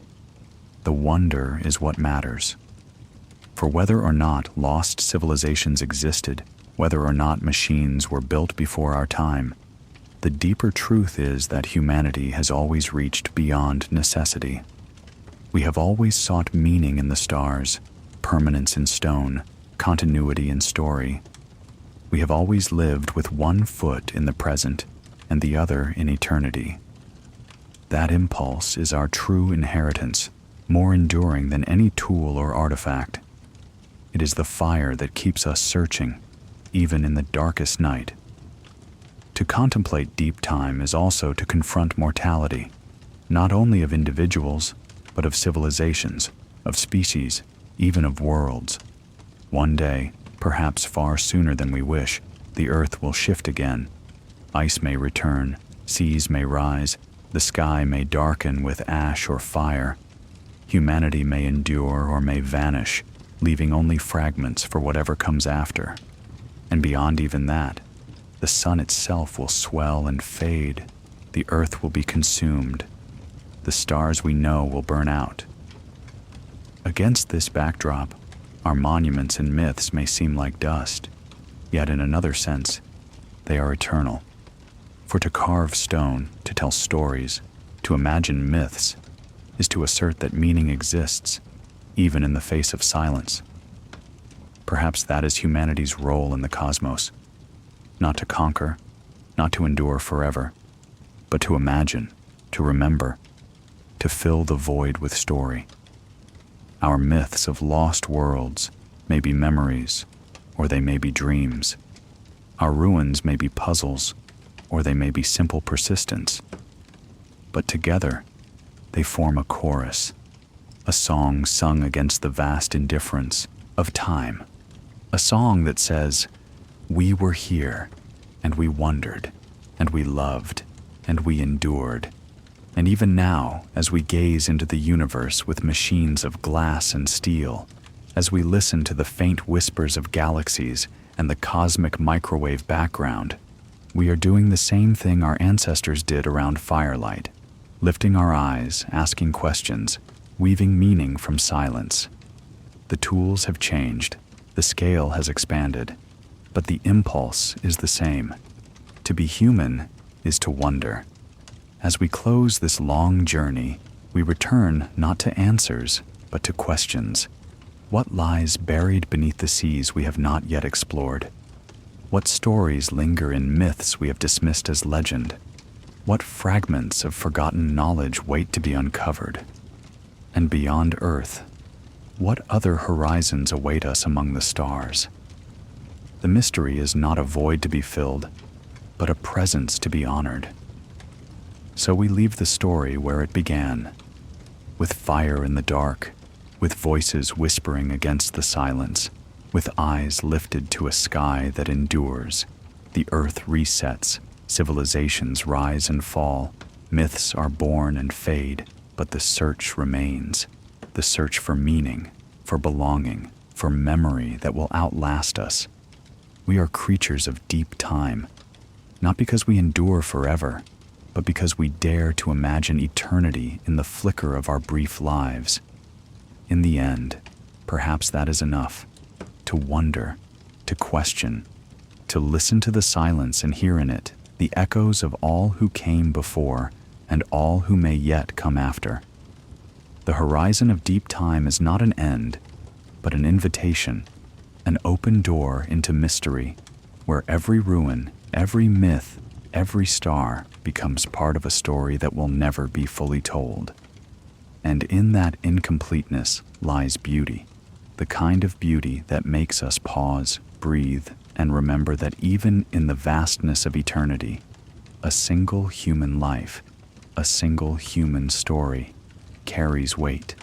The wonder is what matters. For whether or not lost civilizations existed, whether or not machines were built before our time, the deeper truth is that humanity has always reached beyond necessity. We have always sought meaning in the stars, permanence in stone, continuity in story. We have always lived with one foot in the present and the other in eternity. That impulse is our true inheritance, more enduring than any tool or artifact. It is the fire that keeps us searching, even in the darkest night. To contemplate deep time is also to confront mortality, not only of individuals, but of civilizations, of species, even of worlds. One day, perhaps far sooner than we wish, the earth will shift again. Ice may return, seas may rise, the sky may darken with ash or fire. Humanity may endure or may vanish, leaving only fragments for whatever comes after. And beyond even that, the sun itself will swell and fade. The earth will be consumed. The stars we know will burn out. Against this backdrop, our monuments and myths may seem like dust, yet in another sense, they are eternal. For to carve stone, to tell stories, to imagine myths, is to assert that meaning exists, even in the face of silence. Perhaps that is humanity's role in the cosmos, not to conquer, not to endure forever, but to imagine, to remember, to fill the void with story. Our myths of lost worlds may be memories, or they may be dreams. Our ruins may be puzzles, or they may be simple persistence. But together, they form a chorus, a song sung against the vast indifference of time, a song that says, "We were here, and we wondered, and we loved, and we endured." And even now, as we gaze into the universe with machines of glass and steel, as we listen to the faint whispers of galaxies and the cosmic microwave background, We are doing the same thing our ancestors did around firelight, lifting our eyes, asking questions, weaving meaning from silence. The tools have changed, the scale has expanded, but the impulse is the same. To be human is to wonder. As we close this long journey, we return not to answers, but to questions. What lies buried beneath the seas we have not yet explored? What stories linger in myths we have dismissed as legend? What fragments of forgotten knowledge wait to be uncovered? And beyond Earth, what other horizons await us among the stars? The mystery is not a void to be filled, but a presence to be honored. So we leave the story where it began, with fire in the dark, with voices whispering against the silence, with eyes lifted to a sky that endures. The earth resets, civilizations rise and fall, myths are born and fade, but the search remains. The search for meaning, for belonging, for memory that will outlast us. We are creatures of deep time, not because we endure forever, but because we dare to imagine eternity in the flicker of our brief lives. In the end, perhaps that is enough. To wonder, to question, to listen to the silence and hear in it the echoes of all who came before and all who may yet come after. The horizon of deep time is not an end, but an invitation, an open door into mystery, where every ruin, every myth, every star becomes part of a story that will never be fully told. And in that incompleteness lies beauty, the kind of beauty that makes us pause, breathe, and remember that even in the vastness of eternity, a single human life, a single human story, carries weight.